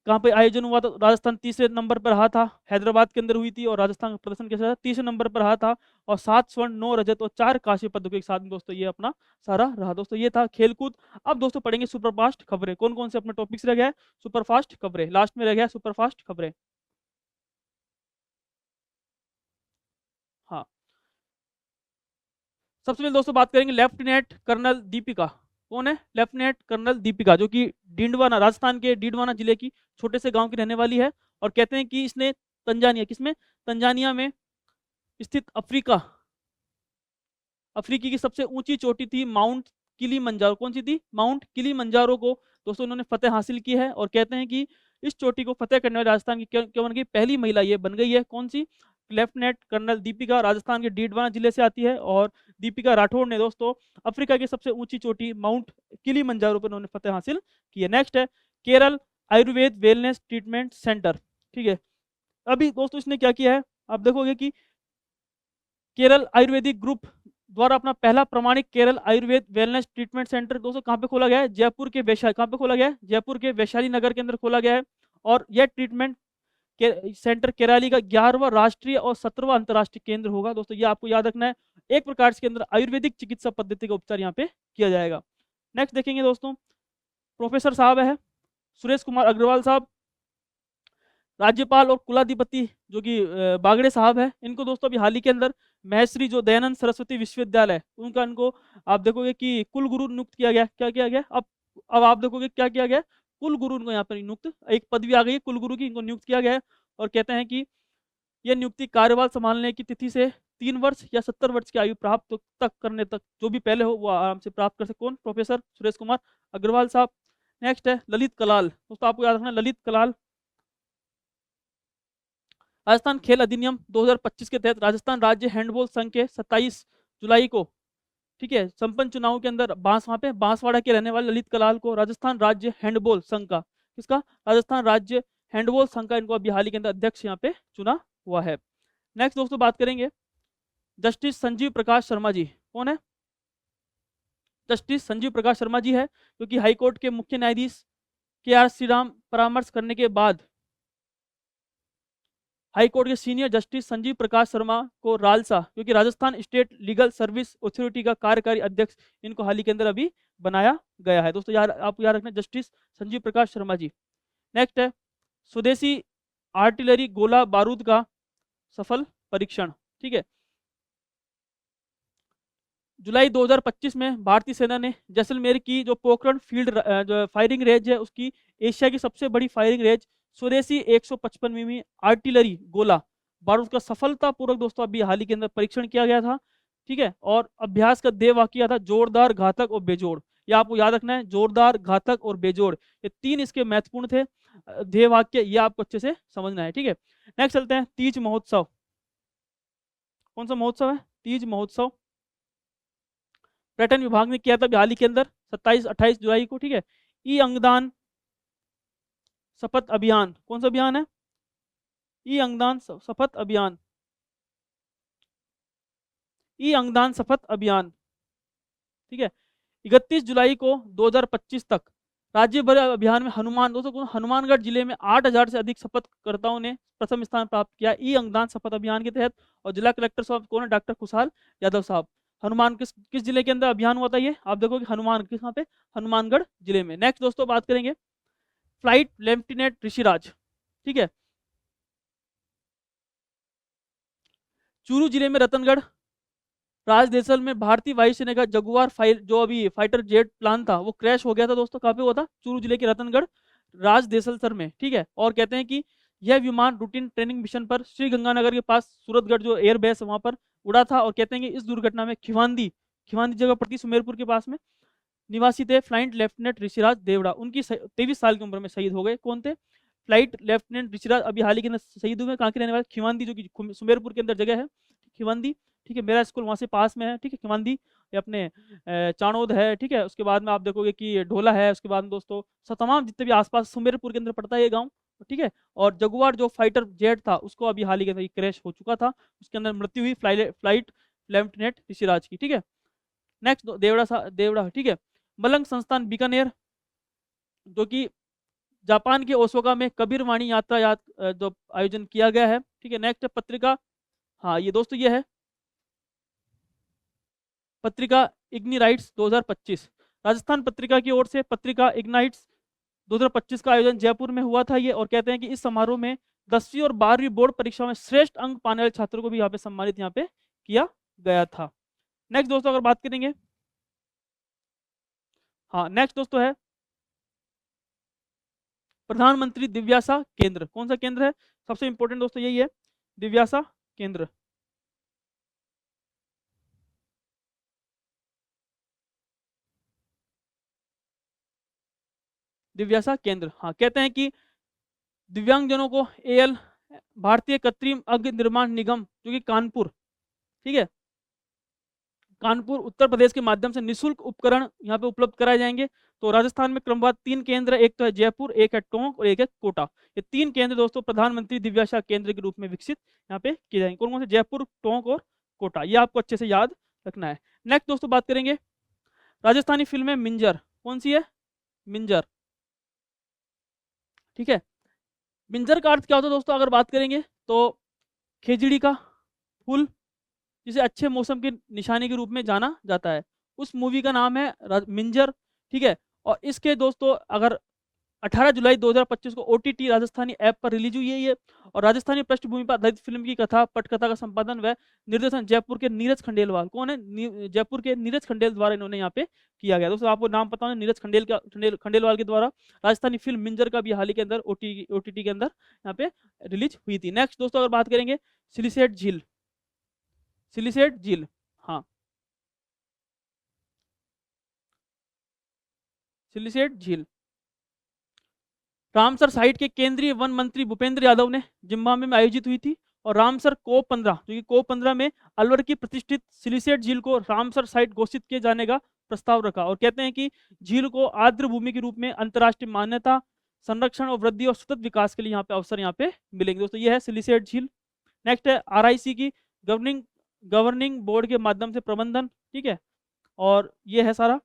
कहाँ पे आयोजन हुआ था, राजस्थान तीसरे नंबर पर रहा था, हैदराबाद के अंदर हुई थी। और राजस्थान का प्रदर्शन कैसा था, तीसरे नंबर पर रहा था। और 7 स्वर्ण, 9 रजत और 4 कांस्य पदकों के साथ में दोस्तों ये अपना सारा रहा दोस्तों। ये था खेलकूद। अब दोस्तों पढ़ेंगे सुपरफास्ट खबरें, कौन कौन से अपने टॉपिक्स रह गया है। सुपरफास्ट खबरें लास्ट में रह गया, सुपरफास्ट खबरें। हाँ, सबसे पहले दोस्तों बात करेंगे लेफ्टिनेंट कर्नल दीपिका। कौन है लेफ्टिनेंट कर्नल दीपिका, जो कि डिंडवाना, राजस्थान के डिंडवाना जिले की छोटे से गांव की रहने वाली है। और कहते हैं कि इसने तंजानिया, किसमें, तंजानिया में स्थित अफ्रीकी की सबसे ऊंची चोटी थी माउंट किलीमंजारो, कौन सी थी, माउंट किलीमंजारो को दोस्तों इन्होंने फतेह हासिल की है। और कहते हैं कि इस चोटी को फतेह करने वाली राजस्थान की क्या बन गई, पहली महिला ये बन गई है। कौन सी, लेफ्टिनेंट कर्नल दीपिका, राजस्थान के डीडवाना जिले से आती है। और दीपिका राठौड़ ने दोस्तों अफ्रीका की सबसे ऊंची चोटी माउंट किलीमंजारो पर उन्होंने फतेह हासिल की है। नेक्स्ट है Kerala Ayurveda wellness treatment centre, ठीक है। अभी दोस्तों इसने क्या किया है, आप देखोगे कि केरल आयुर्वेदिक ग्रुप द्वारा अपना पहला प्रमाणिक Kerala Ayurveda wellness treatment centre दोस्तों कहाँ पे खोला गया है, जयपुर के वैशाली, कहाँ पे खोला गया है, जयपुर के वैशाली नगर के अंदर खोला गया है। और यह ट्रीटमेंट सेंटर केराली का 11वां राष्ट्रीय और 17वां अंतर्राष्ट्रीय केंद्र होगा दोस्तों। ये आपको याद रखना है, एक प्रकार से अंदर आयुर्वेदिक चिकित्सा पद्धति का उपचार यहाँ पे किया जाएगा। नेक्स्ट देखेंगे दोस्तों, प्रोफेसर साहब है सुरेश कुमार अग्रवाल साहब, राज्यपाल और कुलाधिपति जो कि बागड़े साहब है। इनको दोस्तों अभी हाल ही के अंदर महर्षि जो दयानंद सरस्वती विश्वविद्यालय उनका इनको आप देखोगे कि कुलगुरु नियुक्त किया गया। क्या किया गया, अब आप देखोगे क्या किया गया, कुलगुरु इनको यहाँ पर नियुक्त, एक पदवी आ गई है कुलगुरु की, इनको नियुक्त किया गया है। और कहते हैं कि यह नियुक्ति कार्यभार संभालने की तिथि से 3 वर्ष या 70 वर्ष की आयु प्राप्त तक करने तक जो भी पहले हो वो आराम से प्राप्त कर सकते। कौन, प्रोफेसर सुरेश कुमार अग्रवाल साहब। नेक्स्ट है ललित कलाल, दोस्तों आपको याद रखना ललित कलाल, राजस्थान खेल अधिनियम 2025 के तहत राजस्थान राज्य हैंडबॉल संघ के 27 जुलाई को, ठीक है, संपन्न चुनाव के अंदर वहां पे बांसवाड़ा के रहने वाले ललित कलाल को राजस्थान राज्य हैंडबॉल संघ का, किसका, राजस्थान राज्य हैंडबॉल संघ का इनको अभी हाल ही के अंदर अध्यक्ष यहाँ पे चुना हुआ है। नेक्स्ट दोस्तों बात करेंगे जस्टिस संजीव प्रकाश शर्मा जी। कौन है, जस्टिस संजीव प्रकाश शर्मा जी है, जो कि हाईकोर्ट के मुख्य न्यायाधीश के आर श्रीराम परामर्श करने के बाद हाईकोर्ट के सीनियर जस्टिस संजीव प्रकाश शर्मा को रालसा, क्योंकि Rajasthan state legal service authority का कार्यकारी अध्यक्ष इनको हाल ही के अंदर अभी बनाया गया है दोस्तों। यार आप याद रखना जस्टिस संजीव प्रकाश शर्मा जी। नेक्स्ट है स्वदेशी आर्टिलरी गोला बारूद का सफल परीक्षण, ठीक है। जुलाई 2025 में भारतीय सेना ने जैसलमेर की जो पोखरण फील्ड जो फायरिंग रेंज है उसकी एशिया की सबसे बड़ी फायरिंग रेंज स्वदेशी 155 मिमी आर्टिलरी गोला बारूद का सफलतापूर्वक दोस्तों अभी हाल ही के अंदर परीक्षण किया गया था। ठीक है। और अभ्यास का देय वाक्य क्या था? जोरदार, घातक और बेजोड़। ये आपको याद रखना है, जोरदार, घातक और बेजोड़, ये 3 इसके महत्वपूर्ण थे ध्येय वाक्य, ये आपको अच्छे से समझना है। ठीक है, नेक्स्ट चलते हैं, तीज महोत्सव। कौन सा महोत्सव है? तीज महोत्सव। पर्यटन विभाग ने किया था हाल ही के अंदर 27-28 जुलाई को। ठीक है, ई अंगदान शपथ अभियान, कौन सा अभियान है? ई अंगदान शपथ अभियान, ई अंगदान शपथ अभियान। ठीक है, 31 जुलाई को 2025 तक राज्य भर अभियान में हनुमान, दोस्तों हनुमानगढ़ जिले में 8,000 से अधिक शपथकर्ताओं ने प्रथम स्थान प्राप्त किया ई अंगदान शपथ अभियान के तहत। और जिला कलेक्टर साहब कौन है? डॉक्टर खुशहाल यादव साहब। हनुमान किस किस जिले के अंदर अभियान हुआ था ये? आप देखोगे हनुमान किस, यहाँ पे हनुमानगढ़ जिले में। नेक्स्ट दोस्तों बात करेंगे फ्लाइट लेफ्टिनेंट ऋषिराज। ठीक है, चूरू जिले में रतनगढ़ राजदेसल में भारतीय वायुसेना का जगुआर जो अभी फाइटर जेट प्लान था वो क्रैश हो गया था दोस्तों। कहाँ पे हुआ था? चूरू जिले के रतनगढ़ राजदेसल सर में। ठीक है, और कहते हैं कि यह विमान रूटीन ट्रेनिंग मिशन पर श्री गंगानगर के पास सूरतगढ़ जो एयरबेस है वहां पर उड़ा था। और कहते हैं कि इस दुर्घटना में खिवांदी, खिवांदी जगह पड़ती सुमेरपुर के पास में, निवासी थे फ्लाइट लेफ्टिनेंट ऋषिराज देवड़ा। उनकी 23 साल की उम्र में शहीद हो गए। कौन थे? फ्लाइट लेफ्टिनेंट ऋषिराज अभी हाल ही के अंदर शहीद हुए। कहाँ के रहने वाले? खिवांदी, जो कि सुमेरपुर के अंदर जगह है खिवांदी। ठीक है, मेरा स्कूल वहाँ से पास में है। ठीक है, खिवांदी ये अपने चाणोद है। ठीक है, उसके बाद में आप देखोगे कि ढोला है। उसके बाद में दोस्तों तमाम जितने भी आसपास सुमेरपुर के अंदर पड़ता है ये गाँव। ठीक है, और जगुआर जो फाइटर जेट था उसको अभी हाल ही के अंदर क्रैश हो चुका था, उसके अंदर मृत्यु हुई फ्लाइट लेफ्टिनेंट ऋषिराज की। ठीक है, नेक्स्ट देवड़ा देवड़ा। ठीक है, मलंग संस्थान बीकानेर, जो कि जापान के ओसाका में कबीर वाणी यात्रा जो आयोजन किया गया है। ठीक है, नेक्स्ट पत्रिका, हाँ ये दोस्तों ये है पत्रिका इग्निराइट्स 2025, राजस्थान पत्रिका की ओर से पत्रिका इग्नाइट्स 2025 का आयोजन जयपुर में हुआ था ये। और कहते हैं कि इस समारोह में 10वीं और 12वीं बोर्ड परीक्षा में श्रेष्ठ अंक पाने वाले छात्रों को भी यहाँ पे सम्मानित यहाँ पे किया गया था। नेक्स्ट दोस्तों अगर बात करेंगे, हाँ नेक्स्ट दोस्तों है प्रधानमंत्री दिव्यासा केंद्र। कौन सा केंद्र है? सबसे इंपॉर्टेंट दोस्तों यही है, दिव्यासा केंद्र। दिव्यासा केंद्र, हाँ कहते हैं कि दिव्यांगजनों को एएल भारतीय कृत्रिम अंग निर्माण निगम जो कि कानपुर, ठीक है कानपुर उत्तर प्रदेश के माध्यम से निशुल्क उपकरण यहाँ पे उपलब्ध कराए जाएंगे। तो राजस्थान में क्रमवार 3 केंद्र, एक तो है जयपुर, एक है टोंक और एक है कोटा। ये 3 केंद्र दोस्तों प्रधानमंत्री दिव्याशा केंद्र के रूप में विकसित यहाँ पे किए जाएंगे। कौन कौन से? जयपुर, टोंक और कोटा, ये आपको अच्छे से याद रखना है। नेक्स्ट दोस्तों बात करेंगे राजस्थानी फिल्म है मिंजर। कौन सी है? मिंजर। ठीक है, मिंजर का अर्थ क्या होता है दोस्तों? अगर बात करेंगे तो खेजड़ी का फूल, जिसे अच्छे मौसम की निशानी के रूप में जाना जाता है, उस मूवी का नाम है मिंजर। ठीक है, और इसके दोस्तों अगर 18 जुलाई 2025 को ओटीटी राजस्थानी ऐप पर रिलीज हुई है ये। और राजस्थानी पृष्ठभूमि पर आधारित फिल्म की कथा, पटकथा का संपादन व निर्देशन जयपुर के नीरज खंडेलवाल, कौन है? जयपुर के नीरज खंडेल द्वारा इन्होंने यहाँ पे किया गया। दोस्तों आपको नाम पता है, नीरज खंडेलवाल के द्वारा राजस्थानी फिल्म मिंजर का भी हाल ही के अंदर ओटीटी के अंदर यहाँ पे रिलीज हुई थी। नेक्स्ट दोस्तों अगर बात करेंगे सिलिसेट झील, सिलिसेट झील, हाँ सिलिसेट झील रामसर साइट के केंद्रीय वन मंत्री भूपेंद्र यादव ने जिम्बाब्वे में आयोजित हुई थी। और रामसर कोप 15, जो कि कोप 15 में अलवर की प्रतिष्ठित सिलिसेट झील को रामसर साइट घोषित किए जाने का प्रस्ताव रखा। और कहते हैं कि झील को आर्द्र भूमि के रूप में अंतर्राष्ट्रीय मान्यता, संरक्षण और वृद्धि और सतत विकास के लिए यहाँ पे अवसर यहाँ पे मिलेंगे। दोस्तों ये है सिलिसेट झील। नेक्स्ट है आरआईसी की गवर्निंग बोर्ड के माध्यम से प्रबंधन। ठीक है, और ये है सारा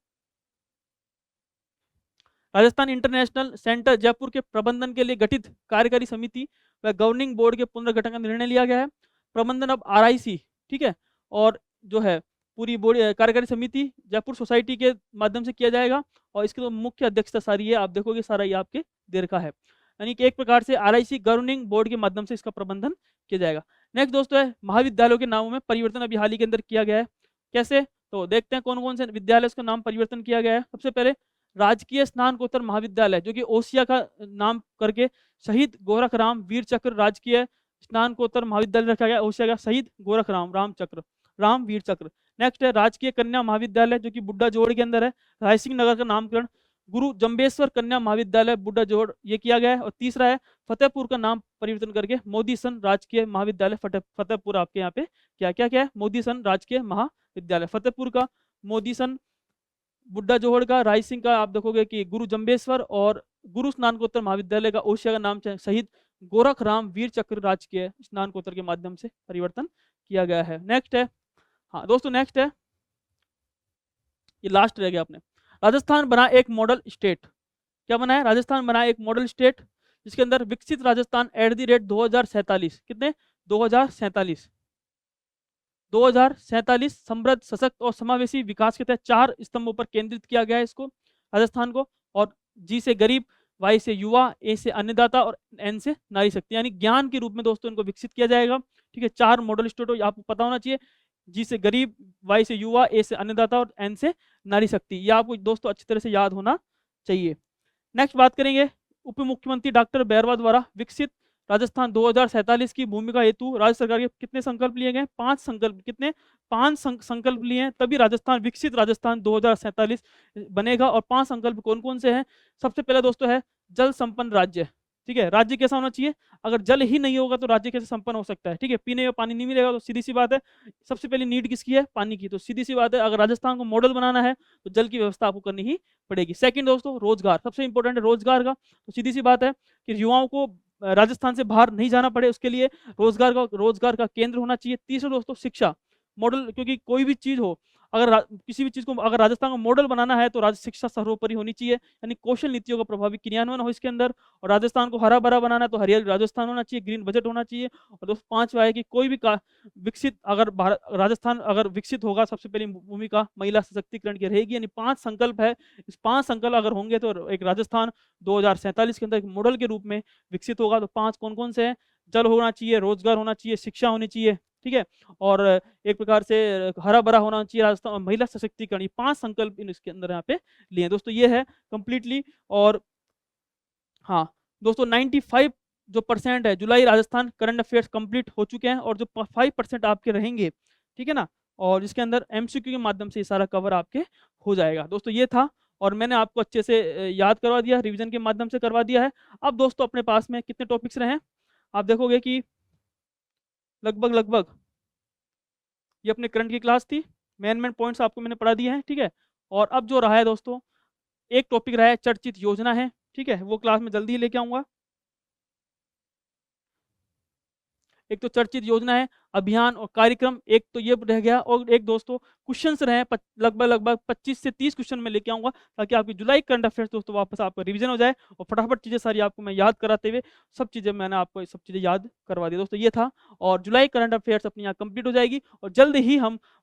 राजस्थान इंटरनेशनल सेंटर जयपुर के प्रबंधन के लिए गठित कार्यकारी समिति व गवर्निंग बोर्ड के पुनर्गठन का निर्णय लिया गया है। प्रबंधन अब आरआईसी, ठीक है, और जो है पूरी बोर्ड कार्यकारी समिति जयपुर सोसाइटी के माध्यम से किया जाएगा। और इसकी तो मुख्य अध्यक्षता सारी है, आप देखोगे सारा ये आपके देर का है, यानी कि एक प्रकार से आरआईसी गवर्निंग बोर्ड के माध्यम से इसका प्रबंधन किया जाएगा। नेक्स्ट दोस्तों है महाविद्यालयों के नामों में परिवर्तन अभी हाल ही के अंदर किया गया है। कैसे? तो देखते हैं कौन कौन से विद्यालय उसका नाम परिवर्तन किया गया है। सबसे पहले राजकीय स्नातकोत्तर महाविद्यालय, जो कि ओसिया का नाम करके शहीद गोरखराम वीर चक्र राजकीय स्नातकोत्तर महाविद्यालय रखा गया। ओसिया का शहीद गोरखराम राम वीर चक्र। नेक्स्ट है राजकीय कन्या महाविद्यालय जो कि बुड्ढा जोड़ के अंदर है, रायसिंह नगर का नामकरण गुरु जम्बेश्वर कन्या महाविद्यालय बुड्ढा जोड़ ये किया गया है। और तीसरा है फतेहपुर का नाम परिवर्तन करके मोदी सन राजकीय महाविद्यालय फतेहपुर आपके यहाँ पे क्या क्या है, मोदी सन राजकीय महाविद्यालय फतेहपुर का, मोदी सन बुड्ढा जोहड़ का, रायसिंह का आप देखोगे कि गुरु जम्बेश्वर, और गुरु स्नानकोत्तर महाविद्यालय का ओशिया का नाम शहीद गोरख राम वीर चक्र राजकीय स्नानकोत्तर के माध्यम से परिवर्तन किया गया है। नेक्स्ट है, हाँ दोस्तों नेक्स्ट है, ये लास्ट रह गया अपने, राजस्थान बना एक मॉडल स्टेट। क्या बना है, राजस्थान बना एक मॉडल स्टेट जिसके अंदर विकसित राजस्थान @ 2047, कितने 2047 समृद्ध सशक्त और समावेशी विकास के तहत 4 स्तंभों पर केंद्रित किया गया है इसको राजस्थान को। और जी से गरीब, वाई से युवा, ए से अन्नदाता और एन से नारी शक्ति, यानी ज्ञान के रूप में दोस्तों इनको विकसित किया जाएगा। ठीक है, 4 मॉडल स्टेट आपको पता होना चाहिए, जी से गरीब, वाई से युवा, ए से अन्नदाता और एन से नारी शक्ति, ये आपको दोस्तों अच्छी तरह से याद होना चाहिए। नेक्स्ट बात करेंगे उप मुख्यमंत्री डॉक्टर बैरवा द्वारा विकसित राजस्थान 2047 की भूमिका हेतु राज्य सरकार के कितने संकल्प लिए गए, 5 संकल्प, कितने 5 संकल्प लिए हैं, तभी राजस्थान विकसित राजस्थान 2047 बनेगा। और 5 संकल्प कौन कौन से हैं, सबसे पहले दोस्तों है जल संपन्न राज्य। ठीक है, राज्य कैसा होना चाहिए, अगर जल ही नहीं होगा तो राज्य कैसे संपन्न हो सकता है। ठीक है, पीने का पानी नहीं मिलेगा तो सीधी सी बात है, सबसे पहले नीड किसकी है, पानी की, तो सीधी सी बात है अगर राजस्थान को मॉडल बनाना है तो जल की व्यवस्था आपको करनी ही पड़ेगी। सेकंड दोस्तों रोजगार, सबसे इंपॉर्टेंट है रोजगार का, तो सीधी सी बात है कि युवाओं को राजस्थान से बाहर नहीं जाना पड़े, उसके लिए रोजगार का केंद्र होना चाहिए। तीसरा दोस्तों शिक्षा मॉडल, क्योंकि कोई भी चीज हो, अगर किसी भी चीज को अगर राजस्थान को मॉडल बनाना है तो राज्य शिक्षा सर्वोपरि होनी चाहिए, यानी कौशल नीतियों का प्रभावी क्रियान्वयन हो इसके अंदर। और राजस्थान को हरा भरा बनाना है तो हरियाली राजस्थान होना चाहिए, ग्रीन बजट होना चाहिए। और दोस्तों पांचवा है कि कोई भी विकसित अगर राजस्थान अगर विकसित होगा, सबसे पहली भूमिका महिला सशक्तिकरण की रहेगी, यानी 5 संकल्प है, इस 5 संकल्प अगर होंगे तो एक राजस्थान 2047 के अंदर एक मॉडल के रूप में विकसित होगा। तो 5 कौन कौन से हैं, जल होना चाहिए, रोजगार होना चाहिए, शिक्षा होनी चाहिए, ठीक है, और एक प्रकार से हरा भरा होना चाहिए राजस्थान, और महिला सशक्तिकरण, ये 5 संकल्प इसके अंदर यहाँ पे लिए दोस्तों, ये है कंप्लीटली। और हाँ दोस्तों 95 जो % है जुलाई राजस्थान करंट अफेयर्स कंप्लीट हो चुके हैं, और जो 5% आपके रहेंगे, ठीक है ना, और जिसके अंदर MCQ के माध्यम से ये सारा कवर आपके हो जाएगा। दोस्तों ये था, और मैंने आपको अच्छे से याद करवा दिया, रिवीजन के माध्यम से करवा दिया है। अब दोस्तों अपने पास में कितने टॉपिक्स रहे हैं, आप देखोगे कि लगभग ये अपने करंट की क्लास थी, मेन पॉइंट्स आपको मैंने पढ़ा दिए हैं, ठीक है। और अब जो रहा है दोस्तों, एक टॉपिक रहा है चर्चित योजना है, ठीक है, वो क्लास में जल्दी ही लेके आऊंगा। एक तो चर्चित योजना है, अभियान और कार्यक्रम, एक तो ये रह गया, और एक दोस्तों क्वेश्चंस रहे हैं लगभग 25 से 30 क्वेश्चन में लेके आऊंगा, ताकि आपकी जुलाई करंट अफेयर्स दोस्तों वापस आपका रिवीजन हो जाए, और फटाफट चीज़ें सारी आपको मैं याद कराते हुए सब चीज़ें मैंने आपको सब चीज़ें याद करवा दी दोस्तों, ये था। और जुलाई करंट अफेयर्स अपनी यहाँ कंप्लीट हो जाएगी, और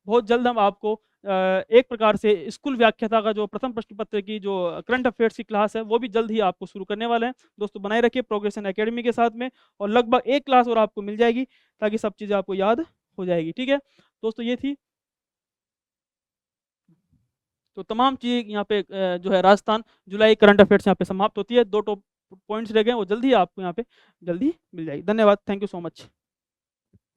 बहुत जल्द हम आपको एक प्रकार से स्कूल व्याख्याता का जो प्रथम प्रश्न पत्र की जो करंट अफेयर्स की क्लास है वो भी जल्द ही आपको शुरू करने वाले हैं दोस्तों। बनाए रखिए प्रोग्रेशन एकेडमी के साथ में, और लगभग एक क्लास और आपको मिल जाएगी, ताकि सब चीज़ें आपको याद हो जाएगी, ठीक है दोस्तों। ये थी तो तमाम चीज़ यहाँ पे जो है राजस्थान जुलाई करंट अफेयर्स यहाँ पे समाप्त होती है। 2 पॉइंट्स रह गए, वो जल्दी आपको यहाँ पे जल्दी मिल जाएगी। धन्यवाद, थैंक यू सो मच।